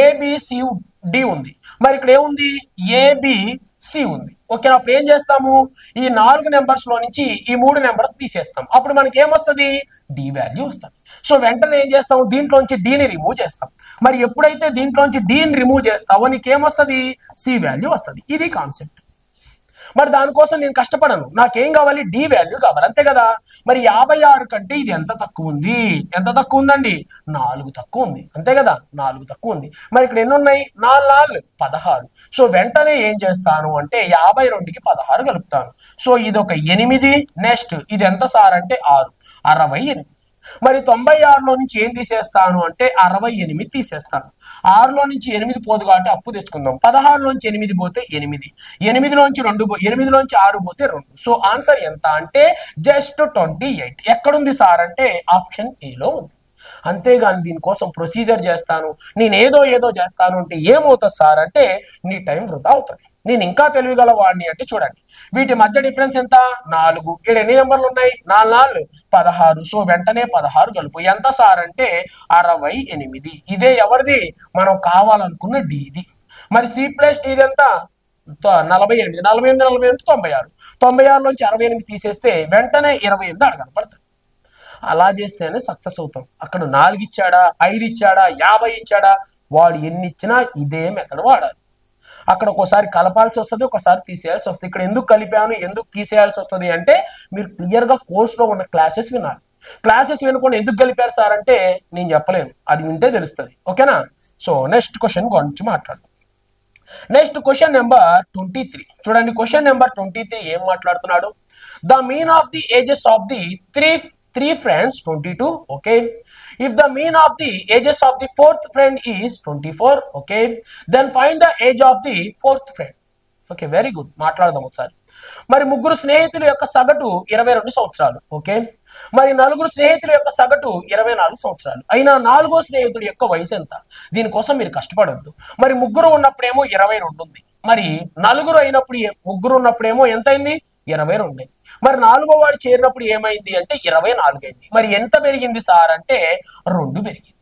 ఏబిసిడి ఉంది. మరి ఇక్కడ ఏముంది, ఏబిసి ఉంది. ఓకే. అప్పుడు ఏం చేస్తాము, ఈ 4 నెంబర్స్ లో నుంచి ఈ 3 నెంబర్స్ తీసేస్తాం. అప్పుడు మనకి ఏమొస్తుంది, డి వాల్యూ వస్తుంది. సో వెంటనే ఏం చేస్తాము, దీంట్లోంచి డిని రిమూవ్ చేస్తాం. మరి ఎప్పుడైతే దీంట్లోంచి డిని రిమూవ్ చేస్తావో నీకేమొస్తుంది, సి వాల్యూ వస్తుంది. ఇది కాన్సెప్ట్. మరి దానికోసం నేను కష్టపడను, నాకేం కావాలి, డి వాల్యూ కావాలి, అంతే కదా. మరి 56 కంటే ఇది ఎంత తక్కువ ఉంది, ఎంత తక్కువ ఉందండి, 4 తక్కువ ఉంది, అంతే కదా, 4 తక్కువ ఉంది. మరి ఇక్కడ ఎన్ని ఉన్నాయి, 4 16. సో వెంటనే ఏం చేస్తాను అంటే 52కి 16 కలుపుతాను. సో ఇది ఒక 8. నెక్స్ట్ ఇది ఎంత సార్ అంటే 6, 68. మరి 96లో నుంచి ఏం తీసేస్తాను అంటే 68 తీసేస్తాను. 6లో నుంచి 8 పోదు కాబట్టి అప్పు తెచ్చుకుందాం. 16లోంచి 8 పోతే 8, 8లోంచి 2 8లోంచి 6 పోతే 2. సో ఆన్సర్ ఎంత అంటే జస్ట్ 28. ఎక్కడుంది సార్ అంటే ఆప్షన్ ఏలో ఉంది. అంతేగాని దీనికోసం ప్రొసీజర్ చేస్తాను, నేను ఏదో చేస్తాను అంటే ఏమవుతుంది సార్ అంటే నీ టైం వృధా అవుతుంది. నేను ఇంకా తెలివిగల వాడిని అంటే చూడండి, వీటి మధ్య డిఫరెన్స్ ఎంత? 4. ఇక్కడ ఎన్ని నెంబర్లు ఉన్నాయి? 4 4 16. సో వెంటనే 16 కలుపు. ఎంత సార్ అంటే 68. ఇదే ఎవరిది? మనం కావాలనుకున్న డిది. మరి సి ప్లస్ డిది ఎంత? 48. 48 48 96. 96 నుంచి 68 తీసేస్తే వెంటనే 28 అడగనపడుతుంది. అలా చేస్తేనే సక్సెస్ అవుతాం. అక్కడ 4 ఇచ్చాడా, 5 ఇచ్చాడా, 50 ఇచ్చాడా, వాడు ఎన్ని ఇచ్చినా ఇదే మెథడ్ వాడాలి. అక్కడ ఒకసారి కలపాల్సి వస్తుంది, ఒకసారి తీసేయాల్సి వస్తుంది. ఇక్కడ ఎందుకు కలిపాను, ఎందుకు తీసేయాల్సి వస్తుంది అంటే మీరు క్లియర్గా కోర్సులో ఉన్న క్లాసెస్ వినాలి. క్లాసెస్ వినకుండా ఎందుకు కలిపారు సార్ అంటే నేను చెప్పలేను, అది వింటే తెలుస్తుంది. ఓకేనా? సో నెక్స్ట్ క్వశ్చన్ గురించి మాట్లాడదాం. Next question number 23. చూడండి, క్వశ్చన్ నెంబర్ 23 ఏం మాట్లాడుతున్నాడు? The mean of the ages of the three friends 22. Okay. If the mean of the ages of the fourth friend is 24, okay, then find the age of the fourth friend. Okay, very good. మాట్లాడదాం ఒకసారి. మరి ముగ్గురు స్నేహితుల యొక్క సగటు 22 సంవత్సరాలు. Okay. మరి నలుగురు స్నేహితుల యొక్క సగటు 24 సంవత్సరాలు. అయినా నాలుగో స్నేహితుడి యొక్క వయసు ఎంత? దీనికోసం మీరు కష్టపడొద్దు. మరి ముగ్గురు ఉన్నప్పుడేమో 22 ఉంది. మరి నలుగురు అయినప్పుడు ముగ్గురు ఉన్నప్పుడేమో ఎంత అయింది? 22. మరి నాలుగో వాడు చేరినప్పుడు ఏమైంది అంటే 24 అయింది. మరి ఎంత పెరిగింది సార్ అంటే 2 పెరిగింది.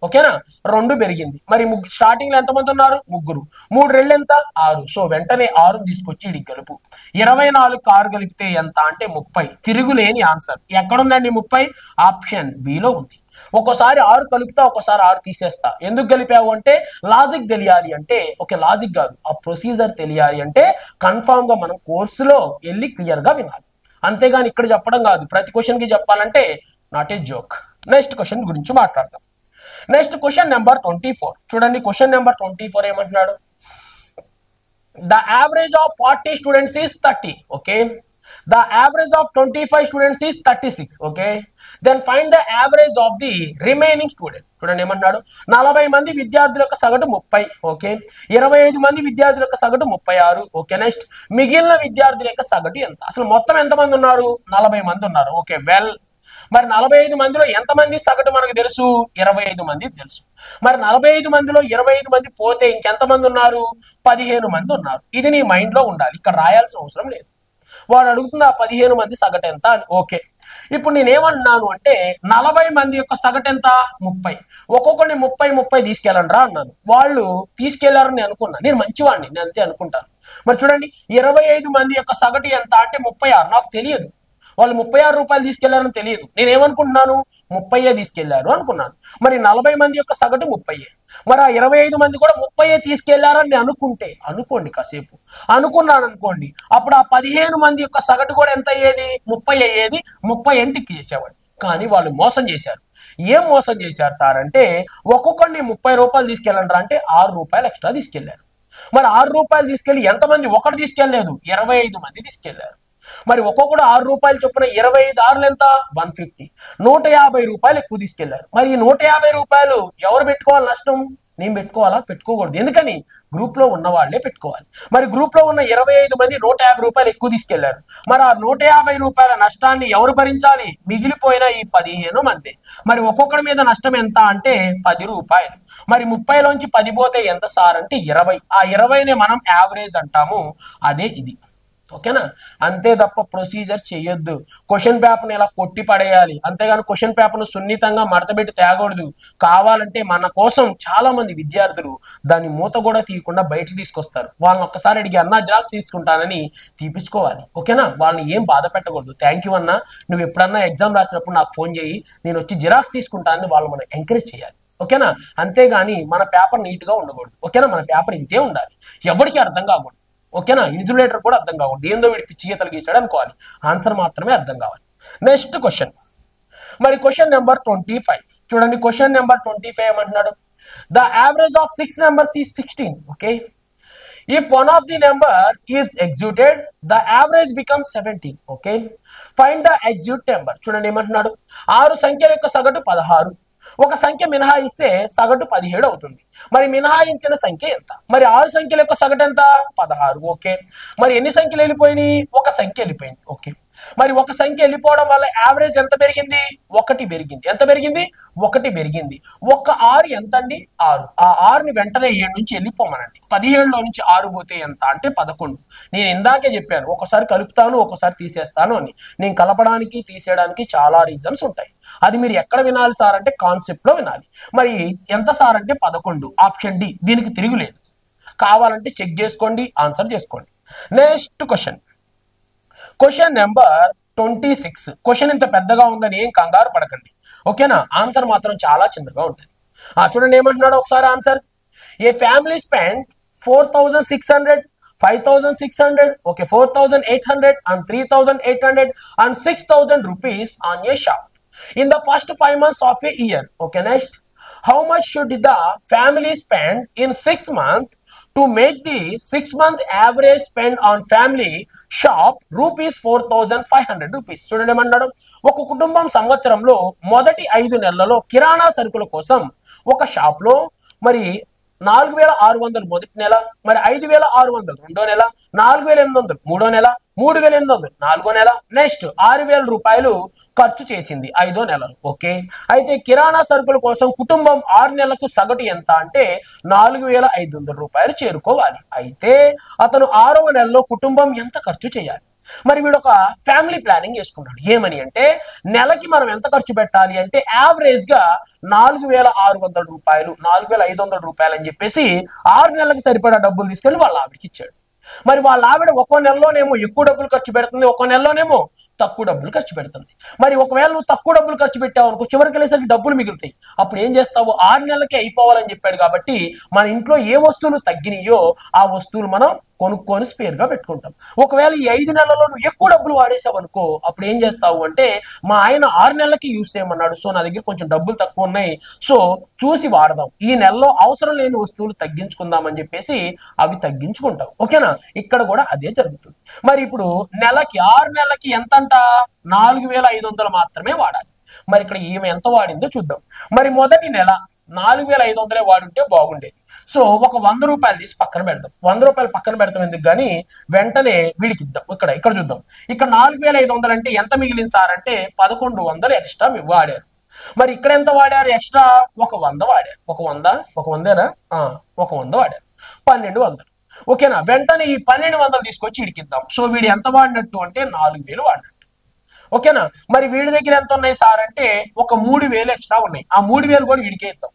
ఓకేనా? 2 పెరిగింది. మరి స్టార్టింగ్ లో ఎంతమంది ఉన్నారు? ముగ్గురు. 3 రెళ్ళు ఎంత? 6. సో వెంటనే 6 తీసుకొచ్చి ఇడికి కలుపు. 24 6 కలిపితే ఎంత అంటే 30. తిరుగులేని ఆన్సర్. ఎక్కడుందండి 30? ఆప్షన్ బిలో ఉంది. ఒక్కోసారి 6 కలుపుతా, ఒక్కోసారి 6 తీసేస్తా. ఎందుకు కలిపావు అంటే లాజిక్ తెలియాలి అంటే, ఓకే లాజిక్ కాదు, ఆ ప్రొసీజర్ తెలియాలి అంటే కన్ఫామ్ గా మనం కోర్సులో వెళ్ళి క్లియర్ గా వినాలి. అంతేగాని ఇక్కడ చెప్పడం కాదు. ప్రతి క్వశ్చన్ కి చెప్పాలంటే not a joke. Next question గురించి మాట్లాడదాం. Next question number 24. చూడండి, క్వశ్చన్ నెంబర్ 24 ఏమంటున్నాడు? The average of 40 students is 30. Okay. The average of 25 students is 36. Okay. Then find the average of the remaining student. చూడండి ఏమన్నాడు? 40 మంది విద్యార్థుల యొక్క సగటు 30. ఓకే. 25 మంది విద్యార్థుల యొక్క సగటు 36. ఓకే. నెక్స్ట్ మిగిలిన విద్యార్థుల యొక్క సగటు ఎంత? అసలు మొత్తం ఎంతమంది ఉన్నారు? 40 మంది ఉన్నారు. Okay, well. మరి 45 మందిలో ఎంతమంది సగటు మనకు తెలుసు? 25 మంది తెలుసు. మరి 45 మందిలో 25 మంది పోతే ఇంకెంతమంది ఉన్నారు? 15 మంది ఉన్నారు. ఇది నీ మైండ్ లో ఉండాలి, ఇక్కడ రాయాల్సిన అవసరం లేదు. వాడు అడుగుతుంది ఆ 15 మంది సగటు ఎంత అని. ఓకే, ఇప్పుడు నేనేమన్నాను అంటే 40 మంది యొక్క సగటు ఎంత? 30. ఒక్కొక్కడిని 30 30 తీసుకెళ్ళండి రా అన్నాను. వాళ్ళు తీసుకెళ్లారని నేను అనుకున్నా. నేను మంచివాడిని, నేను అంతే అనుకుంటాను. మరి చూడండి, 25 మంది యొక్క సగటు ఎంత అంటే 36. నాకు తెలియదు, వాళ్ళు 36 రూపాయలు తీసుకెళ్లారని తెలియదు. నేనేమనుకుంటున్నాను? 30 తీసుకెళ్లారు అనుకున్నాను. మరి 40 మంది యొక్క సగటు 30. మరి ఆ 25 మంది కూడా 30 తీసుకెళ్లారని అనుకోండి కాసేపు. అనుకున్నాను అనుకోండి, అప్పుడు ఆ 15 మంది యొక్క సగటు కూడా ఎంత అయ్యేది? 30 అయ్యేది. 30 ఎంటికి చేసేవాడు. కానీ వాళ్ళు మోసం చేశారు. ఏం మోసం చేశారు సార్ అంటే, ఒక్కొక్కడిని 30 రూపాయలు తీసుకెళ్ళండి అంటే 6 రూపాయలు ఎక్స్ట్రా తీసుకెళ్లారు. మరి 6 రూపాయలు తీసుకెళ్లి ఎంతమంది? ఒకటి తీసుకెళ్లేదు, 25 మంది తీసుకెళ్లారు. మరి ఒక్కొక్కడు 6 రూపాయలు చొప్పున 25 6 ఎంత? 150. 150 రూపాయలు ఎక్కువ తీసుకెళ్లారు. మరి ఈ 150 రూపాయలు ఎవరు పెట్టుకోవాలి నష్టం? నేను పెట్టుకోవాలా? పెట్టుకోకూడదు. ఎందుకని? గ్రూప్ లో ఉన్న వాళ్ళే పెట్టుకోవాలి. మరి గ్రూప్ లో ఉన్న 25 మంది 150 రూపాయలు ఎక్కువ తీసుకెళ్లారు. మరి ఆ 150 రూపాయల నష్టాన్ని ఎవరు భరించాలి? మిగిలిపోయిన ఈ 15 మంది. మరి ఒక్కొక్కడి మీద నష్టం ఎంత అంటే 10 రూపాయలు. మరి 30లోంచి 10 పోతే ఎంత సార్ అంటే 20. ఆ 20నే మనం యావరేజ్ అంటాము. అదే ఇది. ఓకేనా? అంతే తప్ప ప్రొసీజర్ చేయొద్దు. క్వశ్చన్ పేపర్ని ఇలా కొట్టి పడేయాలి, అంతేగాని క్వశ్చన్ పేపర్ను సున్నితంగా మడతపెట్టి తేగకూడదు. కావాలంటే మన కోసం చాలా మంది విద్యార్థులు దాన్ని మూత కూడా తీయకుండా బయటికి తీసుకొస్తారు. వాళ్ళని ఒక్కసారి అడిగి అన్నా జిరాక్స్ తీసుకుంటానని తీపించుకోవాలి. ఓకేనా? వాళ్ళని ఏం బాధ పెట్టకూడదు. థ్యాంక్ యూ అన్నా, నువ్వు ఎప్పుడన్నా ఎగ్జామ్ రాసినప్పుడు నాకు ఫోన్ చేయి, నేను వచ్చి జిరాక్స్ తీసుకుంటానని వాళ్ళు మనం ఎంకరేజ్ చేయాలి. ఓకేనా? అంతేగాని మన పేపర్ నీట్గా ఉండకూడదు. ఓకేనా? మన పేపర్ ఇంతే ఉండాలి, ఎవరికి అర్థం కాకూడదు. ఓకేనా? ఇన్సులేటర్ కూడా అర్థం కావాలి. ఏందో వీడి పిచ్చి గీతలు గీసాడు అనుకోవాలి, ఆన్సర్ మాత్రమే అర్థం కావాలి. నెక్స్ట్ క్వశ్చన్, మరి క్వశ్చన్ నెంబర్ 25. చూడండి, క్వశ్చన్ నెంబర్ 25 ఏమంటున్నాడు? The average of 6 numbers is 16. Okay. If one of the number is executed the average becomes 17. Okay. Find the execute number. చూడండి ఏమంటున్నాడు? 6 సంఖ్యల యొక్క సగటు 16. ఒక సంఖ్య మినహాయిస్తే సగటు 17 అవుతుంది. మరి మినహాయించిన సంఖ్య ఎంత? మరి 6 సంఖ్యల యొక్క సగటు ఎంత? 16. ఓకే. మరి ఎన్ని సంఖ్యలు వెళ్ళిపోయినాయి? ఒక సంఖ్య వెళ్ళిపోయింది. ఓకే. మరి ఒక సంఖ్య వెళ్ళిపోవడం వల్ల యావరేజ్ ఎంత పెరిగింది? 1 పెరిగింది. ఎంత పెరిగింది? 1 పెరిగింది. ఒక 6 ఎంత అండి? 6. ఆ 6ని వెంటనే 7 నుంచి వెళ్ళిపోమనండి. 17లో నుంచి 6 పోతే ఎంత అంటే 11. నేను ఇందాకే చెప్పాను, ఒకసారి కలుపుతాను, ఒకసారి తీసేస్తాను అని. నేను కలపడానికి తీసేయడానికి చాలా రీజన్స్ ఉంటాయి. అది మీరు ఎక్కడ వినాలి సార్ అంటే కాన్సెప్ట్ లో వినాలి. మరి ఎంత సార్ అంటే 11. Option D. దీనికి తిరుగులేదు. కావాలంటే చెక్ చేసుకోండి, ఆన్సర్ చేసుకోండి. Next question number 26. క్వశ్చన్ ఇంత పెద్దగా ఉందని ఏం కంగారు పడకండి. ఓకేనా? ఆన్సర్ మాత్రం చాలా చిన్నగా ఉంటుంది. చూడండి ఏమంటున్నాడు ఒకసారి answer. A family spend 4,600, 5,600, okay, 4,800 and 3,800 and 6,000 rupees on a shop in the first 5 months of a year. Okay, next, how much should the family spend in 6 months to make the 6-month average spend on family shop rupees 4,500 rupees? చూడండి ఏమన్నాడు. ఒక కుటుంబం సంవత్సరంలో మొదటి 5 నెలలలో కిరాణా సరుకుల కోసం ఒక షాప్ లో మరి 4,600 మొదటి నెల, మరి 5,600 రెండో నెల, 4,800 మూడో నెల, 3,800 నాలుగో నెల, నెక్స్ట్ 6,000 రూపాయలు ఖర్చు చేసింది 5వ నెలలో. ఓకే. అయితే కిరాణా సరుకుల కోసం కుటుంబం 6 నెలలకు సగటు ఎంత అంటే 4,500 రూపాయలు చేరుకోవాలి. అయితే అతను 6వ నెలలో కుటుంబం ఎంత ఖర్చు చేయాలి? మరి వీడు ఒక ఫ్యామిలీ ప్లానింగ్ చేసుకున్నాడు. ఏమని అంటే నెలకి మనం ఎంత ఖర్చు పెట్టాలి అంటే యావరేజ్ గా 4,600 రూపాయలు, 4,500 రూపాయలు అని చెప్పేసి 6 నెలలకు సరిపడా డబ్బులు తీసుకెళ్లి వాళ్ళ ఆవిడకి ఇచ్చాడు. మరి వాళ్ళ ఆవిడ ఒక్కో నెలలోనేమో ఎక్కువ డబ్బులు ఖర్చు పెడుతుంది, ఒక్కో నెలలోనేమో తక్కువ డబ్బులు ఖర్చు పెడుతుంది. మరి ఒకవేళ నువ్వు తక్కువ డబ్బులు ఖర్చు పెట్టావు అనుకో, చివరికి వెళ్ళేసరికి డబ్బులు మిగులుతాయి. అప్పుడు ఏం చేస్తావు? 6 నెలలకే అయిపోవాలని చెప్పాడు కాబట్టి మన ఇంట్లో ఏ వస్తువులు తగ్గినాయో ఆ వస్తువులు మనం కొనుక్కొని స్పేర్ గా పెట్టుకుంటాం. ఒకవేళ ఈ 5 నెలల్లో నువ్వు ఎక్కువ డబ్బులు వాడేసావు అనుకో, అప్పుడు ఏం చేస్తావు అంటే మా ఆయన 6 నెలలకి యూజ్ చేయమన్నాడు, సో నా దగ్గర కొంచెం డబ్బులు తక్కువ ఉన్నాయి, సో చూసి వాడదాం, ఈ నెలలో అవసరం లేని వస్తువులు తగ్గించుకుందాం అని చెప్పేసి అవి తగ్గించుకుంటావు. ఓకేనా? ఇక్కడ కూడా అదే జరుగుతుంది. మరి ఇప్పుడు నెలకి 6 నెలలకి ఎంత అంట? 4,500 మాత్రమే వాడాలి. మరి ఇక్కడ ఈమె ఎంత వాడిందో చూద్దాం. మరి మొదటి నెల 4,500 వాడుంటే బాగుండేది. సో ఒక 100 రూపాయలు తీసి పక్కన పెడదాం. 100 రూపాయలు పక్కన పెడతాం ఎందుకు కానీ వెంటనే వీడికి ఇద్దాం. ఇక్కడ చూద్దాం. ఇక్కడ 4,500 అంటే ఎంత మిగిలింది సార్ అంటే 1,100 ఎక్స్ట్రా వాడారు. మరి ఇక్కడ ఎంత వాడారు ఎక్స్ట్రా? ఒక 100 వాడారు. ఒక 100 వాడారు. 1,200. ఓకేనా? వెంటనే ఈ 1,200 తీసుకొచ్చి వీడికి ఇద్దాం. సో వీడు ఎంత వాడినట్టు అంటే 4,000 వాడినట్టు. ఓకేనా? మరి వీడి దగ్గర ఎంత ఉన్నాయి సార్ అంటే ఒక 3,000 ఎక్స్ట్రా ఉన్నాయి. ఆ 3,000 కూడా వీడికే ఇద్దాం.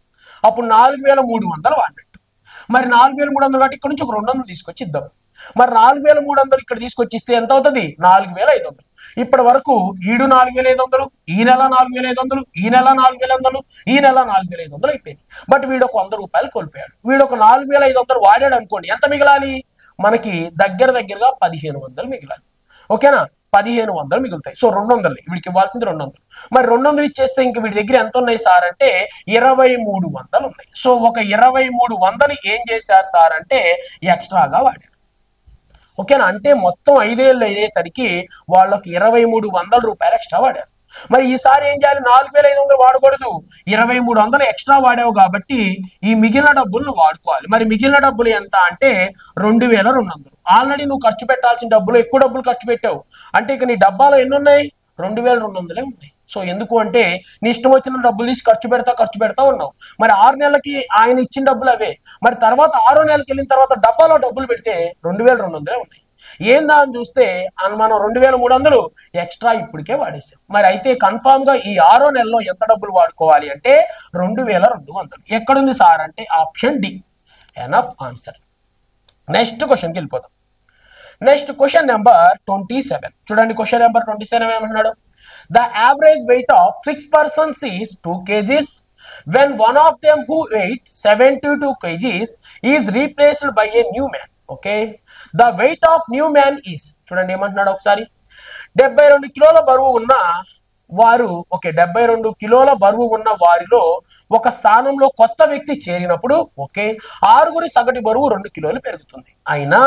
అప్పుడు 4,300 వాడినట్టు. మరి 4,300 కాబట్టి ఇక్కడ నుంచి ఒక 200 తీసుకొచ్చి ఇద్దాం. మరి 4,300 ఇక్కడ తీసుకొచ్చి ఇస్తే ఎంత అవుతుంది? 4,500. ఇప్పటి వరకు ఈడు 4,500, ఈ నెల 4,500, ఈ నెల 4,500, ఈ నెల 4,500 అయిపోయింది. బట్ వీడు ఒక 100 రూపాయలు కోల్పోయాడు. వీడు ఒక 4,500 వాడాడు అనుకోండి, ఎంత మిగలాలి? మనకి దగ్గరగా 1,500 మిగలాలి. ఓకేనా? 1,500 మిగులుతాయి. సో 200 వీడికి ఇవ్వాల్సింది 200. మరి 200 ఇచ్చేస్తే ఇంక వీడి దగ్గర ఎంత ఉన్నాయి సార్ అంటే 2,300 ఉన్నాయి. సో ఒక 2,300 ఏం చేశారు సార్ అంటే ఎక్స్ట్రాగా వాడారు. ఓకేనా? అంటే మొత్తం 5 ఏళ్ళు అయ్యేసరికి వాళ్ళకి 2,300 రూపాయలు ఎక్స్ట్రా వాడారు. మరి ఈసారి ఏం చేయాలి? 4,500 వాడకూడదు, 2,300 ఎక్స్ట్రా వాడావు కాబట్టి ఈ మిగిలిన డబ్బులు వాడుకోవాలి. మరి మిగిలిన డబ్బులు ఎంత అంటే 2,200. ఆల్రెడీ నువ్వు ఖర్చు పెట్టాల్సిన డబ్బులు ఎక్కువ డబ్బులు ఖర్చు పెట్టావు అంటే ఇక నీ డబ్బాలో ఎన్ని ఉన్నాయి? 2,200 ఉన్నాయి. సో ఎందుకు అంటే నీ ఇష్టం వచ్చిన డబ్బులు తీసి ఖర్చు పెడతా ఉన్నావు. మరి 6 నెలలకి ఆయన ఇచ్చిన డబ్బులు అవే. మరి తర్వాత 6వ నెలకి వెళ్ళిన తర్వాత డబ్బాలో డబ్బులు పెడితే 2,200 ఉన్నాయి. ఏందా అని చూస్తే మనం 2,300 ఎక్స్ట్రా ఇప్పటికే వాడేసాం. మరి అయితే కన్ఫామ్ గా ఈ 6వ నెలలో ఎంత డబ్బులు వాడుకోవాలి అంటే 2,200. ఎక్కడుంది సార్ అంటే option D. Enough answer. Next క్వశ్చన్కి వెళ్ళిపోదాం. Next question number 27. చూడండి క్వశ్చన్ నెంబర్ 27 ఏమంటున్నాడు? The average weight of 6 persons is 2 kgs when one of them who weighed 72 kgs is replaced by a new man. Okay, the weight of new man is, చూడండి ఏమంటున్నాడు ఒకసారి. 72 కిలోల బరువు ఉన్న వారు, 72 కిలోల బరువు ఉన్న వారిలో ఒక స్థానంలో కొత్త వ్యక్తి చేరినప్పుడు 6గురి సగటు బరువు 2 కిలోలు పెరుగుతుంది. అయినా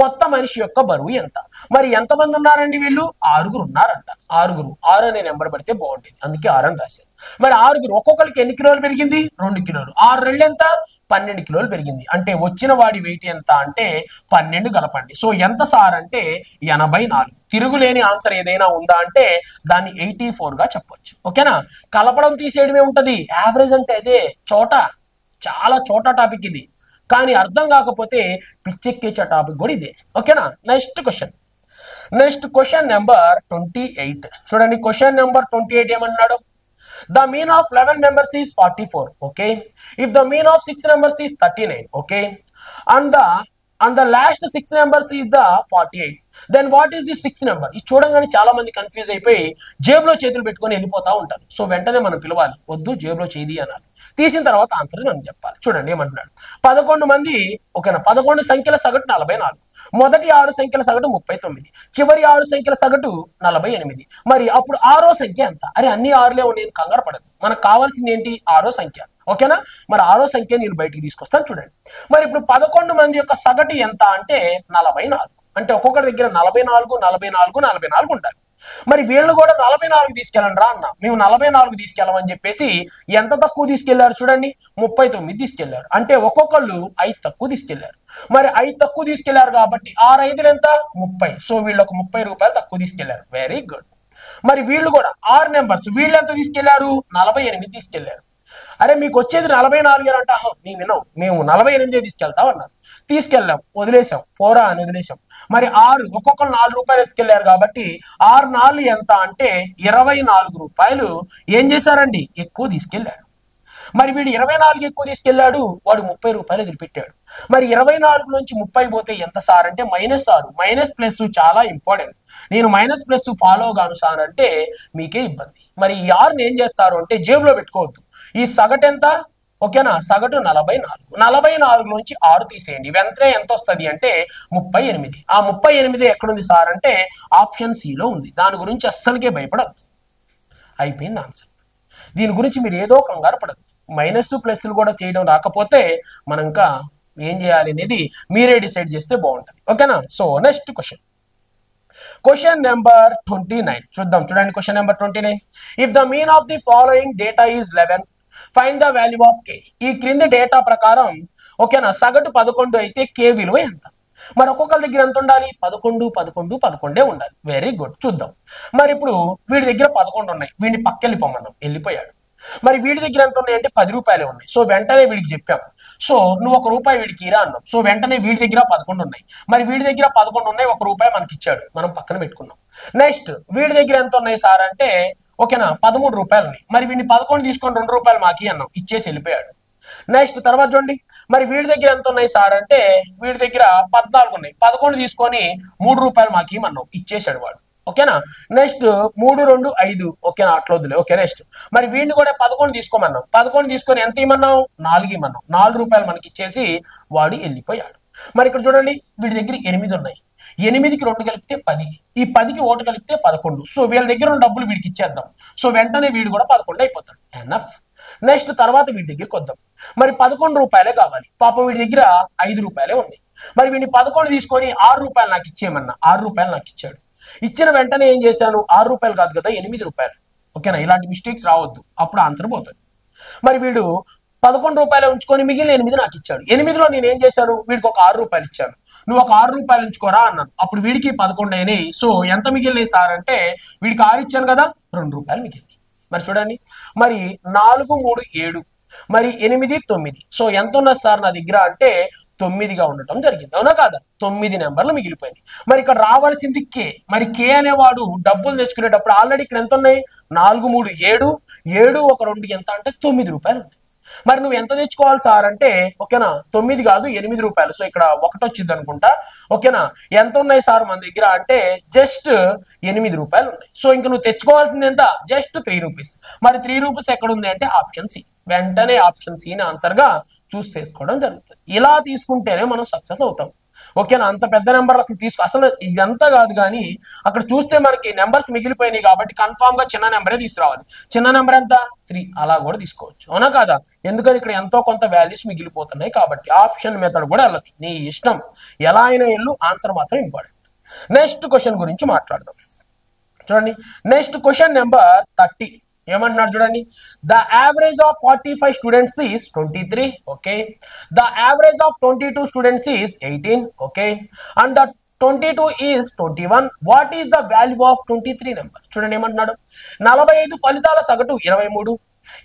కొత్త మనిషి యొక్క బరువు ఎంత? మరి ఎంతమంది ఉన్నారండి వీళ్ళు? 6గురు ఉన్నారంట. ఆరుగురు, 6 అనే నెంబర్ పడితే బాగుంటుంది, అందుకే 6 అని రాశాను. మరి ఆరుగురు ఒక్కొక్కరికి ఎన్ని కిలోలు పెరిగింది? 2 కిలోలు. 6 2 ఎంత? 12 కిలోలు పెరిగింది. అంటే వచ్చిన వాడి వెయిట్ ఎంత అంటే 12 కలపండి. సో ఎంత సార్ అంటే 84. తిరుగులేని ఆన్సర్ ఏదైనా ఉందా అంటే దాన్ని 84 గా చెప్పొచ్చు. ఓకేనా? కలపడం తీసేయడమే ఉంటది. యావరేజ్ అంటే అదే చోట, చాలా చోట టాపిక్ ఇది. కానీ అర్థం కాకపోతే పిచ్చెక్కేచే టాపిక్ కూడా ఇదే. ఓకేనా? Next question number 28. చూడండి, క్వశ్చన్ నెంబర్ 28 ఏమన్నాడు? The mean of 11 members is 44. Okay. If the mean of 6 members is 39. Okay. And the last 6 members is the 48. Then what is the 6th number? ఇది చూడంగానే చాలా మంది confuse అయిపోయి జేబులో చేతులు పెట్టుకొని వెళ్ళిపోతా ఉంటారు. సో వెంటనే మనం పిలవాలి, వద్దు జేబులో చేది అనాలి. తీసిన తర్వాత ఆన్సర్ మనం చెప్పాలి. చూడండి ఏమంటున్నాడు? 11 మంది. ఓకేనా? 11 సంఖ్యల సగటు 44. మొదటి 6 సంఖ్యల సగటు 39. చివరి 6 సంఖ్యల సగటు 48. మరి అప్పుడు 6వ సంఖ్య ఎంత? అరే అన్ని 6లే ఉన్నాయి, కంగారు పడదు. మనకు కావాల్సింది ఏంటి? 6వ సంఖ్య. ఓకేనా? మరి 6వ సంఖ్య నేను బయటికి తీసుకొస్తాను చూడండి. మరి ఇప్పుడు 11 మంది యొక్క సగటు ఎంత అంటే 44. అంటే ఒక్కొక్కరి దగ్గర 44 44 44 ఉండాలి. మరి వీళ్ళు కూడా 44 తీసుకెళ్ళండి రా అన్న. మేము 44 తీసుకెళ్ళమని చెప్పేసి ఎంత తక్కువ తీసుకెళ్లారు చూడండి, 39 తీసుకెళ్లారు. అంటే ఒక్కొక్కళ్ళు 5 తక్కువ తీసుకెళ్లారు. మరి 5 తక్కువ తీసుకెళ్లారు కాబట్టి 6 5 ఎంత? 30. సో వీళ్ళు ఒక 30 రూపాయలు తక్కువ తీసుకెళ్లారు. Very good. మరి వీళ్ళు కూడా 6 నెంబర్స్, వీళ్ళు ఎంత తీసుకెళ్లారు? 48 తీసుకెళ్లారు. అరే మీకు వచ్చేది 44 అంట. మేము 48 తీసుకెళ్తాం అన్నారు. తీసుకెళ్ళాం, వదిలేసాం, పోరా అని వదిలేసాం. మరి 6 ఒక్కొక్కరు 4 రూపాయలు ఎత్తుకెళ్లారు కాబట్టి 6 4 ఎంత అంటే 24 రూపాయలు ఏం చేశారండి? ఎక్కువ తీసుకెళ్లాడు. మరి వీడు 24 ఎక్కువ తీసుకెళ్లాడు, వాడు 30 రూపాయలు వదిలిపెట్టాడు. మరి 24 నుంచి 30 పోతే ఎంత సార్ అంటే -6. మైనస్ ప్లస్ చాలా ఇంపార్టెంట్. నేను మైనస్ ప్లస్ ఫాలో గాను సార్ అంటే మీకే ఇబ్బంది. మరి ఈ 6ని ఏం చేస్తారు అంటే జేబులో పెట్టుకోవద్దు. ఈ సగటు ఎంత? ఓకేనా? సగటు 44. 44 నుంచి 6 తీసేయండి. వెంటనే ఎంత వస్తుంది అంటే 38. ఆ 38 ఎక్కడుంది సార్ అంటే ఆప్షన్ సిలో ఉంది. దాని గురించి అస్సలకే భయపడద్దు. అయిపోయింది ఆన్సర్. దీని గురించి మీరు ఏదో కంగారు పడద్దు. మైనస్ ప్లస్లు కూడా చేయడం రాకపోతే మనం ఇంకా ఏం చేయాలి అనేది మీరే డిసైడ్ చేస్తే బాగుంటుంది. ఓకేనా? సో నెక్స్ట్ క్వశ్చన్ నెంబర్ 29 చూద్దాం. చూడండి question number 29. If the mean of the following data is 11, find the value of K. ఈ క్రింది డేటా ప్రకారం ఓకేనా సగటు 11 అయితే కే విలువ ఎంత? మరి ఒక్కొక్కరి దగ్గర ఎంత ఉండాలి? 11 11 11 ఉండాలి. Very good. చూద్దాం. మరి ఇప్పుడు వీడి దగ్గర 11 ఉన్నాయి, వీడిని పక్కెళ్ళిపోమన్నాం, వెళ్ళిపోయాడు. మరి వీడి దగ్గర ఎంత ఉన్నాయి అంటే 10 రూపాయలే ఉన్నాయి. సో వెంటనే వీడికి చెప్పాం, సో నువ్వు 1 రూపాయి వీడికి ఇరా అన్నాం. సో వెంటనే వీడి దగ్గర 11 ఉన్నాయి. మరి వీడి దగ్గర 11 ఉన్నాయి, 1 రూపాయి మనకి ఇచ్చాడు, మనం పక్కన పెట్టుకున్నాం. నెక్స్ట్ వీడి దగ్గర ఎంత ఉన్నాయి సార్ అంటే ఓకేనా 13 రూపాయలు ఉన్నాయి. మరి వీడిని 11 తీసుకొని 2 రూపాయలు మాకి అన్నాం, ఇచ్చేసి వెళ్ళిపోయాడు. నెక్స్ట్ తర్వాత చూడండి, మరి వీడి దగ్గర ఎంత ఉన్నాయి సార్ అంటే వీడి దగ్గర 14 ఉన్నాయి. 11 తీసుకొని 3 రూపాయలు మాకి అన్నాం, ఇచ్చేసాడు వాడు. ఓకేనా? నెక్స్ట్ 3 2 5. ఓకేనా? అట్లా వద్దులే. ఓకే నెక్స్ట్ మరి వీడిని కూడా 11 తీసుకోమన్నాం. 11 తీసుకొని ఎంత ఇమ్మన్నాం? 4 ఇమ్మన్నాం. 4 రూపాయలు మనకి ఇచ్చేసి వాడు వెళ్ళిపోయాడు. మరి ఇక్కడ చూడండి వీడి దగ్గర 8 ఉన్నాయి. 8కి 2 కలిపితే 10, ఈ 10కి 1 కలిపితే 11. సో వీళ్ళ దగ్గర ఉన్న డబ్బులు వీడికి ఇచ్చేద్దాం. సో వెంటనే వీడు కూడా 11 అయిపోతాడు. ఎనఫ్. నెక్స్ట్ తర్వాత వీడి దగ్గరికి వద్దాం. మరి 11 రూపాయలే కావాలి. పాపం వీడి దగ్గర 5 రూపాయలే ఉన్నాయి. మరి వీడిని 11 తీసుకొని 6 రూపాయలు నాకు ఇచ్చేయమన్నా, 6 రూపాయలు నాకు ఇచ్చాడు. ఇచ్చిన వెంటనే ఏం చేశాను? 6 రూపాయలు కాదు కదా 8 రూపాయలు. ఓకేనా? ఇలాంటి మిస్టేక్స్ రావద్దు, అప్పుడు ఆన్సర్ పోతుంది. మరి వీడు 11 రూపాయలు ఉంచుకొని మిగిలిన 8 నాకు ఇచ్చాడు. 8లో నేను ఏం చేశాను? వీడికి ఒక 6 రూపాయలు ఇచ్చాను. నువ్వు ఒక 6 రూపాయలు ఉంచుకోరా అన్నాను. అప్పుడు వీడికి 11 అయినాయి. సో ఎంత మిగిలినాయి సార్ అంటే వీడికి 6 ఇచ్చాను కదా, 2 రూపాయలు మిగిలినాయి. మరి చూడండి, మరి 4 3 7, మరి 8 9. సో ఎంత ఉన్నది సార్ నా దగ్గర అంటే 9గా ఉండటం జరిగింది. అవునా కాదా? 9 నెంబర్లు మిగిలిపోయినాయి. మరి ఇక్కడ రావాల్సింది కే. మరి కే అనేవాడు డబ్బులు తెచ్చుకునేటప్పుడు ఆల్రెడీ ఇక్కడ ఎంత ఉన్నాయి? 4 3 7, 7 1 2 ఎంత అంటే 9 రూపాయలు ఉన్నాయి. మరి నువ్వు ఎంత తెచ్చుకోవాలి సార్ అంటే ఓకేనా 9 కాదు 8 రూపాయలు. సో ఇక్కడ 1 వచ్చింది అనుకుంటా. ఓకేనా? ఎంత ఉన్నాయి సార్ మన దగ్గర అంటే జస్ట్ 8 రూపాయలు ఉన్నాయి. సో ఇంకా నువ్వు తెచ్చుకోవాల్సింది ఎంత? Just 3 rupees. మరి 3 రూపీస్ ఎక్కడ ఉంది అంటే ఆప్షన్ సి. వెంటనే ఆప్షన్ సిని ఆన్సర్ గా చూస్ చేసుకోవడం జరుగుతుంది. ఇలా తీసుకుంటేనే మనం సక్సెస్ అవుతాం. ఓకేనా? అంత పెద్ద నెంబర్ అసలు ఇదంతా కాదు, కానీ అక్కడ చూస్తే మనకి నెంబర్స్ మిగిలిపోయినాయి కాబట్టి కన్ఫామ్ గా చిన్న నెంబరే తీసుకురావాలి. చిన్న నెంబర్ ఎంత? 3. అలా కూడా తీసుకోవచ్చు. అవునా కాదా? ఎందుకని ఇక్కడ ఎంతో కొంత వాల్యూస్ మిగిలిపోతున్నాయి కాబట్టి ఆప్షన్ మెథడ్ కూడా వెళ్ళచ్చు. నీ ఇష్టం, ఎలా అయినా వెళ్ళు, ఆన్సర్ మాత్రం ఇంపార్టెంట్. నెక్స్ట్ క్వశ్చన్ గురించి మాట్లాడదాం. చూడండి. నెక్స్ట్ క్వశ్చన్ నెంబర్ 30 ఏమంటున్నాడు చూడండి. The average of 45 students is 23. Okay. The average of 22 students is 18. Okay. And the 22 is 21. What is the value of 23 number? చూడండి ఏమంటున్నాడు. 45 ఫలితాల సగటు 23,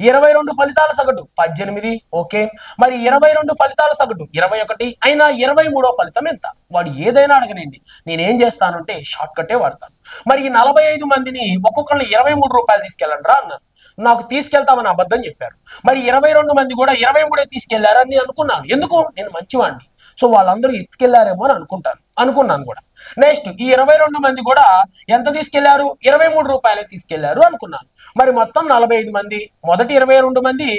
22 ఫలితాల సగటు 18. ఓకే. మరి 22 ఫలితాల సగటు 21 అయినా 23వ ఫలితం ఎంత? వాడు ఏదైనా అడగనండి, నేనేం చేస్తానంటే షార్ట్ కట్టే వాడతాను. మరి ఈ 45 మందిని ఒక్కొక్కరిని 23 రూపాయలు తీసుకెళ్ళండి రా అన్నాను. నాకు తీసుకెళ్తామని అబద్ధం చెప్పారు. మరి 22 మంది కూడా 23 తీసుకెళ్లారని నేను అనుకున్నాను. ఎందుకు? నేను మంచివాడిని, సో వాళ్ళందరూ ఎత్తుకెళ్లారేమో అని అనుకున్నాను కూడా. నెక్స్ట్ ఈ 22 మంది కూడా ఎంత తీసుకెళ్లారు? 23 రూపాయలే తీసుకెళ్లారు అనుకున్నాను. మరి మొత్తం 45 మంది, మొదటి 22 మంది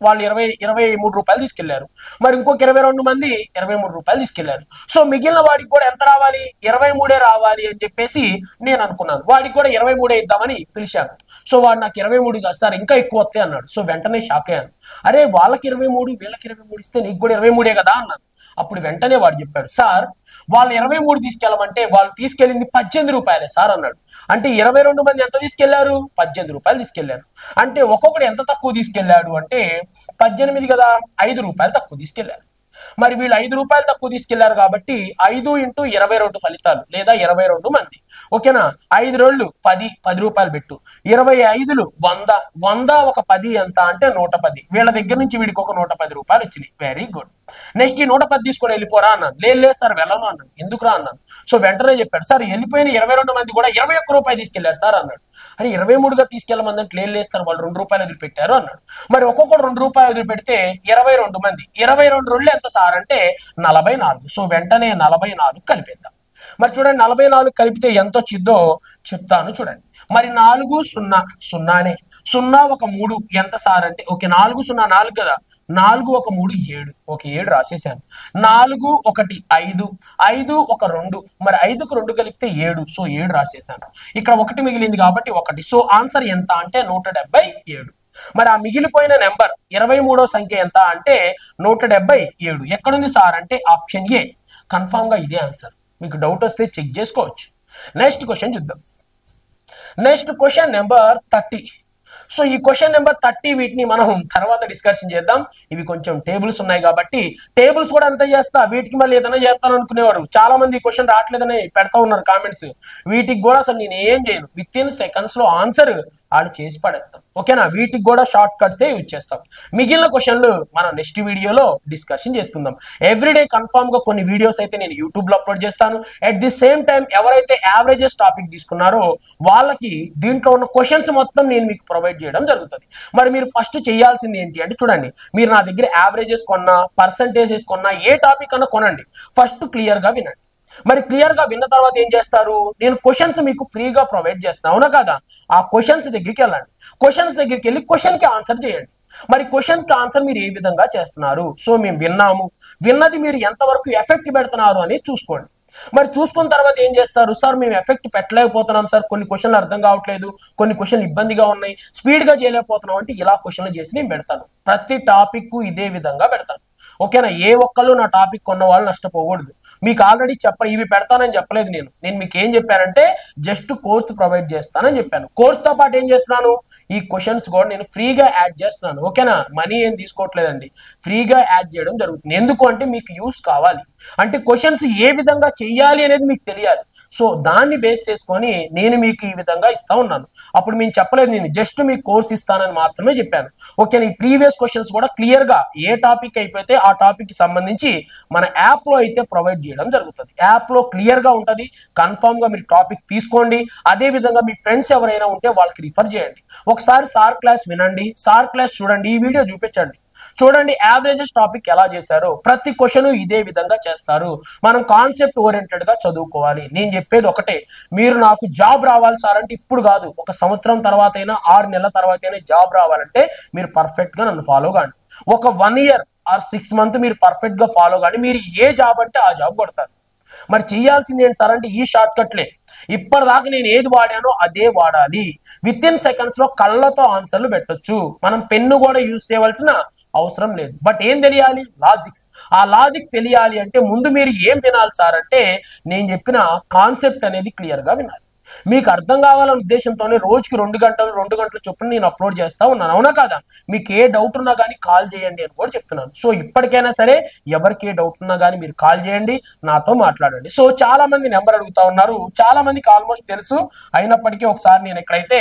వాళ్ళు 23 రూపాయలు తీసుకెళ్లారు. మరి ఇంకొక 22 మంది 23 రూపాయలు తీసుకెళ్లారు. సో మిగిలిన వాడికి కూడా ఎంత రావాలి? 23 రావాలి అని చెప్పేసి నేను అనుకున్నాను. వాడికి కూడా 23 ఇద్దామని పిలిచాను. సో వాడు నాకు 23 కాదు సార్ ఇంకా ఎక్కువ వస్తాయి అన్నాడు. సో వెంటనే షాక్ అయ్యాను. అరే వాళ్ళకి 23 వీళ్ళకి 23 ఇస్తే నీకు కూడా 23 కదా అన్నాను. అప్పుడు వెంటనే వాడు చెప్పాడు, సార్ వాళ్ళు 23 తీసుకెళ్ళమంటే వాళ్ళు తీసుకెళ్ళింది 18 రూపాయలే సార్ అన్నాడు. అంటే 22 మంది ఎంత తీసుకెళ్లారు? 18 రూపాయలు తీసుకెళ్లారు. అంటే ఒక్కొక్కడు ఎంత తక్కువ తీసుకెళ్లాడు అంటే 18 కదా, 5 రూపాయలు తక్కువ తీసుకెళ్లారు. మరి వీళ్ళు 5 రూపాయలు తక్కువ తీసుకెళ్లారు కాబట్టి 5 ఇంటూ 22 ఫలితాలు లేదా 22 మంది. ఓకేనా? 5 రోళ్ళు 10 రూపాయలు పెట్టు, 25లు 100, 100 ఒక 10 ఎంత అంటే 110. వీళ్ళ దగ్గర నుంచి వీడికి ఒక 110 రూపాయలు వచ్చినాయి. Very good. నెక్స్ట్ ఈ 110 తీసుకొని వెళ్ళిపోరా అన్నాను. లేదు సార్ వెళ్ళను అన్నాను. ఎందుకురా అన్నాను. సో వెంటనే చెప్పాడు, సార్ వెళ్ళిపోయిన 22 మంది కూడా 21 రూపాయలు తీసుకెళ్లారు సార్ అన్నాడు. అరే 23గా తీసుకెళ్ళమందంటే లేదు సార్ వాళ్ళు 2 రూపాయలు వదిలిపెట్టారు అన్నాడు. మరి ఒక్కొక్కడు 2 రూపాయలు వదిలిపెడితే 22 మంది, 22 రోళ్ళు ఎంత సార్ అంటే 44. సో వెంటనే 44 కలిపేద్దాం. మరి చూడండి 44 కలిపితే ఎంత వచ్చిందో చెప్తాను చూడండి. మరి 4 0 0నే, 0 ఒక 3 ఎంత సార్ అంటే ఓకే 4 0 4 కదా, 4 ఒక 3 7. ఓకే 7 రాసేసాను. 4 1 5, 5 ఒక 2, మరి 5కు 2 కలిపితే 7. సో 7 రాసేసాను. ఇక్కడ 1 మిగిలింది కాబట్టి 1. సో ఆన్సర్ ఎంత అంటే 177. మరి ఆ మిగిలిపోయిన నెంబర్ 23వ సంఖ్య ఎంత అంటే 177. ఎక్కడుంది సార్ అంటే ఆప్షన్ ఏ. కన్ఫామ్ గా ఇదే ఆన్సర్. మీకు డౌట్ వస్తే చెక్ చేసుకోవచ్చు. నెక్స్ట్ క్వశ్చన్ చూద్దాం. Next question number 30. సో ఈ క్వశ్చన్ నెంబర్ 30 వీటిని మనం తర్వాత డిస్కషన్ చేద్దాం. ఇవి కొంచెం టేబుల్స్ ఉన్నాయి కాబట్టి టేబుల్స్ కూడా అంతా చేస్తా, వీటికి మళ్ళీ ఏదైనా చేస్తాను అనుకునేవాడు చాలా మంది ఈ క్వశ్చన్ రావట్లేదని పెడతా ఉన్నారు కామెంట్స్. వీటికి కూడా అసలు నేను ఏం చేయను, విత్ ఇన్ సెకండ్స్ లో ఆన్సర్ వాళ్ళు చేసి పడేస్తాం. ఓకేనా? వీటికి కూడా షార్ట్ కట్సే యూజ్ చేస్తాం. మిగిలిన క్వశ్చన్లు మనం నెక్స్ట్ వీడియోలో డిస్కషన్ చేసుకుందాం. ఎవ్రీడే కన్ఫామ్ గా కొన్ని వీడియోస్ అయితే నేను యూట్యూబ్ లో అప్లోడ్ చేస్తాను. అట్ ది సేమ్ టైం ఎవరైతే యావరేజెస్ టాపిక్ తీసుకున్నారో వాళ్ళకి దీంట్లో ఉన్న క్వశ్చన్స్ మొత్తం నేను మీకు ప్రొవైడ్ చేయడం జరుగుతుంది. మరి మీరు ఫస్ట్ చేయాల్సింది ఏంటి అంటే చూడండి, మీరు నా దగ్గర యావరేజెస్ కొన్నా పర్సంటేజెస్ కొన్నా ఏ టాపిక్ అన్నా కొనండి, ఫస్ట్ క్లియర్ గా వినండి. మరి క్లియర్ గా విన్న తర్వాత ఏం చేస్తారు, నేను క్వశ్చన్స్ మీకు ఫ్రీగా ప్రొవైడ్ చేస్తాను అవునా కదా. ఆ క్వశ్చన్స్ దగ్గరికి వెళ్ళండి. క్వశ్చన్స్ దగ్గరికి వెళ్ళి క్వశ్చన్ కి ఆన్సర్ చేయండి. మరి క్వశ్చన్స్ కి ఆన్సర్ మీరు ఏ విధంగా చేస్తున్నారు, సో మేము విన్నది మీరు ఎంతవరకు ఎఫెక్ట్ పెడుతున్నారు అని చూసుకోండి. మరి చూసుకున్న తర్వాత ఏం చేస్తారు, సార్ మేము ఎఫెక్ట్ పెట్టలేకపోతున్నాం సార్, కొన్ని క్వశ్చన్లు అర్థం కావట్లేదు, కొన్ని క్వశ్చన్లు ఇబ్బందిగా ఉన్నాయి, స్పీడ్ గా చేయలేకపోతున్నాం అంటే ఇలా క్వశ్చన్లు చేసి నేను పెడతాను. ప్రతి టాపిక్ ఇదే విధంగా పెడతాను. ఓకేనా? ఏ ఒక్కళ్ళు నా టాపిక్ కొన్న వాళ్ళు నష్టపోకూడదు. మీకు ఆల్రెడీ ఇవి పెడతానని చెప్పలేదు. నేను మీకు ఏం చెప్పానంటే జస్ట్ కోర్స్ ప్రొవైడ్ చేస్తానని చెప్పాను. కోర్స్తో పాటు ఏం చేస్తున్నాను, ఈ క్వశ్చన్స్ కూడా నేను ఫ్రీగా యాడ్ చేస్తున్నాను. ఓకేనా? మనీ ఏం తీసుకోవట్లేదండి, ఫ్రీగా యాడ్ చేయడం జరుగుతుంది. ఎందుకు అంటే మీకు యూస్ కావాలి, అంటే క్వశ్చన్స్ ఏ విధంగా చెయ్యాలి అనేది మీకు తెలియాలి. సో దాన్ని బేస్ చేసుకొని నేను మీకు ఈ విధంగా ఇస్తా ఉన్నాను. అప్పుడు మేము చెప్పలేదు, నేను జస్ట్ మీకు కోర్స్ ఇస్తానని మాత్రమే చెప్పాను. ఓకే, ఈ ప్రీవియస్ క్వశ్చన్స్ కూడా క్లియర్ గా ఏ టాపిక్ అయిపోతే ఆ టాపిక్ కి సంబంధించి మన యాప్ లో అయితే ప్రొవైడ్ చేయడం జరుగుతుంది. యాప్ లో క్లియర్ గా ఉంటది. కన్ఫర్మ్ గా మీరు టాపిక్ తీసుకోండి. అదే విధంగా మీ ఫ్రెండ్స్ ఎవరైనా ఉంటే వాళ్ళకి రిఫర్ చేయండి. ఒకసారి సార్ క్లాస్ వినండి, సార్ క్లాస్ చూడండి, ఈ వీడియో చూపించండి. చూడండి యావరేజెస్ టాపిక్ ఎలా చేశారో, ప్రతి క్వశ్చన్ ఇదే విధంగా చేస్తారు. మనం కాన్సెప్ట్ ఓరియంటెడ్ గా చదువుకోవాలి. నేను చెప్పేది ఒకటే, మీరు నాకు జాబ్ రావాలి సార్ అంటే ఇప్పుడు కాదు, ఒక సంవత్సరం తర్వాత అయినా 6 నెలల తర్వాత అయినా జాబ్ రావాలంటే మీరు పర్ఫెక్ట్ గా నన్ను ఫాలో కాండి. ఒక 1 year ఆర్ 6 months మీరు పర్ఫెక్ట్ గా ఫాలో కాండి, మీరు ఏ జాబ్ అంటే ఆ జాబ్ కొడతారు. మరి చేయాల్సింది ఏంటి సార్ అంటే ఈ షార్ట్ కట్లే. ఇప్పటిదాకా నేను ఏది వాడానో అదే వాడాలి. విత్ ఇన్ సెకండ్స్ లో కళ్ళతో ఆన్సర్లు పెట్టొచ్చు. మనం పెన్ను కూడా యూజ్ చేయవలసిన అవసరం లేదు. బట్ ఏం తెలియాలి, లాజిక్స్. ఆ లాజిక్స్ తెలియాలి అంటే ముందు మీరు ఏం వినాలి సార్ అంటే నేను చెప్పిన కాన్సెప్ట్ అనేది క్లియర్ గా వినాలి. మీకు అర్థం కావాలనే ఉద్దేశంతోనే రోజుకి 2 గంటలు చొప్పున నేను అప్లోడ్ చేస్తా ఉన్నాను, అవునా కాదా? మీకు ఏ డౌట్ ఉన్నా కానీ కాల్ చేయండి అని కూడా చెప్తున్నాను. సో ఇప్పటికైనా సరే ఎవరికి ఏ డౌట్ ఉన్నా కానీ మీరు కాల్ చేయండి, నాతో మాట్లాడండి. సో చాలా మంది నెంబర్ అడుగుతా ఉన్నారు, చాలా మందికి ఆల్మోస్ట్ తెలుసు. అయినప్పటికీ ఒకసారి నేను ఎక్కడైతే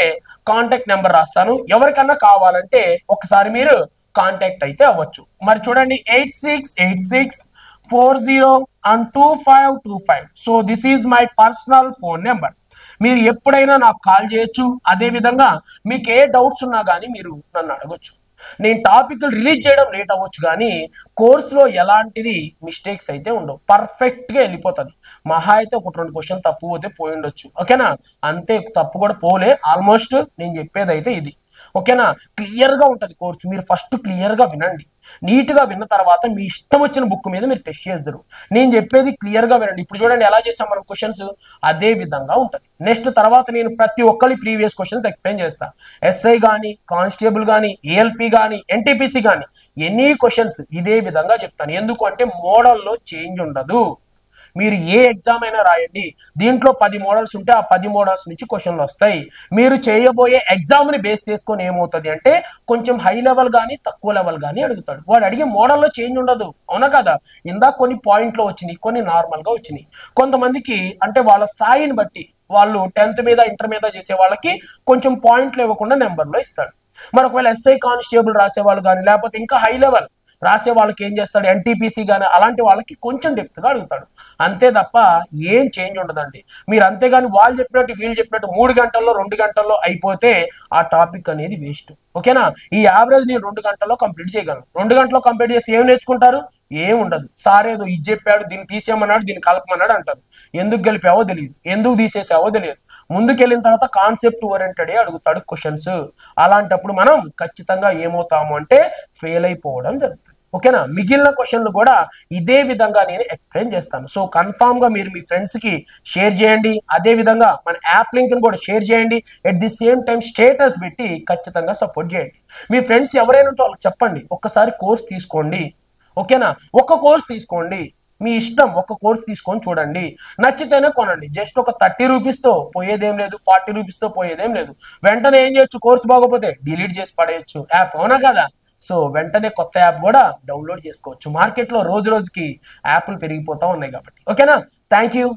కాంటాక్ట్ నెంబర్ రాస్తాను, ఎవరికన్నా కావాలంటే ఒకసారి మీరు కాంటాక్ట్ అయితే అవ్వచ్చు. మరి చూడండి 8686402525. So this is my personal phone number. మీరు ఎప్పుడైనా నాకు కాల్ చేయొచ్చు. అదే విధంగా మీకు ఏ డౌట్స్ ఉన్నా కానీ మీరు నన్ను అడగొచ్చు. నేను టాపిక్ రిలీజ్ చేయడం లేట్ అవ్వచ్చు కానీ కోర్సులో ఎలాంటిది మిస్టేక్స్ అయితే ఉండవు, పర్ఫెక్ట్ గా వెళ్ళిపోతుంది. మహా అయితే 1-2 క్వశ్చన్ తప్పు పోతే పోయి ఉండొచ్చు, ఓకేనా? అంతే, తప్పు కూడా పోలే. ఆల్మోస్ట్ నేను చెప్పేది అయితే ఇది, ఓకేనా? క్లియర్ గా ఉంటది కోర్సు. మీరు ఫస్ట్ క్లియర్ గా వినండి, నీట్ గా విన్న తర్వాత మీ ఇష్టం వచ్చిన బుక్ మీద మీరు టెస్ట్ చేద్దరు. నేను చెప్పేది క్లియర్ గా వినండి. ఇప్పుడు చూడండి ఎలా చేసాం మనం క్వశ్చన్స్, అదే విధంగా ఉంటది. నెక్స్ట్ తర్వాత నేను ప్రతి ఒక్కరి ప్రీవియస్ క్వశ్చన్స్ ఎక్స్ప్లెయిన్ చేస్తా. ఎస్ఐ కానీ, కానిస్టేబుల్ కానీ, ఏఎల్పి కానీ, ఎన్టీపీసీ కానీ ఎనీ క్వశ్చన్స్ ఇదే విధంగా చెప్తాను. ఎందుకు అంటే మోడల్లో చేంజ్ ఉండదు. మీరు ఏ ఎగ్జామ్ అయినా రాయండి, దీంట్లో 10 మోడల్స్ ఉంటే ఆ 10 మోడల్స్ నుంచి క్వశ్చన్లు వస్తాయి. మీరు చేయబోయే ఎగ్జామ్ ని బేస్ చేసుకొని ఏమవుతుంది అంటే కొంచెం హై లెవెల్ కానీ తక్కువ లెవెల్ కానీ అడుగుతాడు. వాడు అడిగే మోడల్లో చేంజ్ ఉండదు, అవునా కదా? ఇందాక కొన్ని పాయింట్లో వచ్చినాయి, కొన్ని నార్మల్ గా వచ్చినాయి. కొంతమందికి అంటే వాళ్ళ స్థాయిని బట్టి, వాళ్ళు 10th మీద ఇంటర్ మీద చేసే వాళ్ళకి కొంచెం పాయింట్లు ఇవ్వకుండా నెంబర్లో ఇస్తాడు. మరి ఒకవేళ ఎస్ఐ కానిస్టేబుల్ రాసే వాళ్ళు కానీ, లేకపోతే ఇంకా హై లెవెల్ రాసే వాళ్ళకి ఏం చేస్తాడు, ఎన్టీపీసీ కానీ అలాంటి వాళ్ళకి కొంచెం డెప్త్గా అడుగుతాడు. అంతే తప్ప ఏం చేంజ్ ఉండదండి. మీరు అంతేగాని వాళ్ళు చెప్పినట్టు వీళ్ళు చెప్పినట్టు 3 గంటల్లో 2 గంటల్లో అయిపోతే ఆ టాపిక్ అనేది వేస్ట్, ఓకేనా? ఈ యావరేజ్ నేను 2 గంటల్లో కంప్లీట్ చేయగలను. 2 గంటల్లో కంప్లీట్ చేస్తే ఏం నేర్చుకుంటారు? ఏం ఉండదు. సార్ ఏదో ఇది చెప్పాడు, దీన్ని తీసేయమన్నాడు, దీన్ని కలపమన్నాడు అంటారు. ఎందుకు గెలిపావో తెలియదు, ఎందుకు తీసేసావో తెలియదు. ముందుకెళ్ళిన తర్వాత కాన్సెప్ట్ ఓరియంటెడే అడుగుతాడు క్వశ్చన్స్. అలాంటప్పుడు మనం ఖచ్చితంగా ఏమవుతాము అంటే ఫెయిల్ అయిపోవడం జరుగుతుంది, ఓకేనా? మిగిలిన క్వశ్చన్లు కూడా ఇదే విధంగా నేను ఎక్స్ప్లెయిన్ చేస్తాను. సో కన్ఫామ్ గా మీరు మీ ఫ్రెండ్స్ కి షేర్ చేయండి. అదే విధంగా మన యాప్ లింక్ ని కూడా షేర్ చేయండి. At the same time status పెట్టి ఖచ్చితంగా సపోర్ట్ చేయండి. మీ ఫ్రెండ్స్ ఎవరైనా ఉంటే వాళ్ళకి చెప్పండి, ఒక్కసారి కోర్స్ తీసుకోండి, ఓకేనా? ఒక కోర్స్ తీసుకోండి, మీ ఇష్టం, ఒక కోర్స్ తీసుకొని చూడండి. నచ్చితేనే కొనండి. జస్ట్ ఒక 30 రూపీస్తో పోయేదేం లేదు, 40 రూపీస్తో పోయేదేం లేదు. వెంటనే ఏం చేయొచ్చు, కోర్స్ బాగోపోతే డిలీట్ చేసి పడేయచ్చు యాప్, అవునా కదా? సో వెంటనే కొత్త యాప్ కూడా డౌన్లోడ్ చేసుకోవచ్చు. మార్కెట్లో రోజు రోజుకి యాప్లు పెరిగిపోతా ఉన్నాయి కాబట్టి, ఓకేనా? Thank you.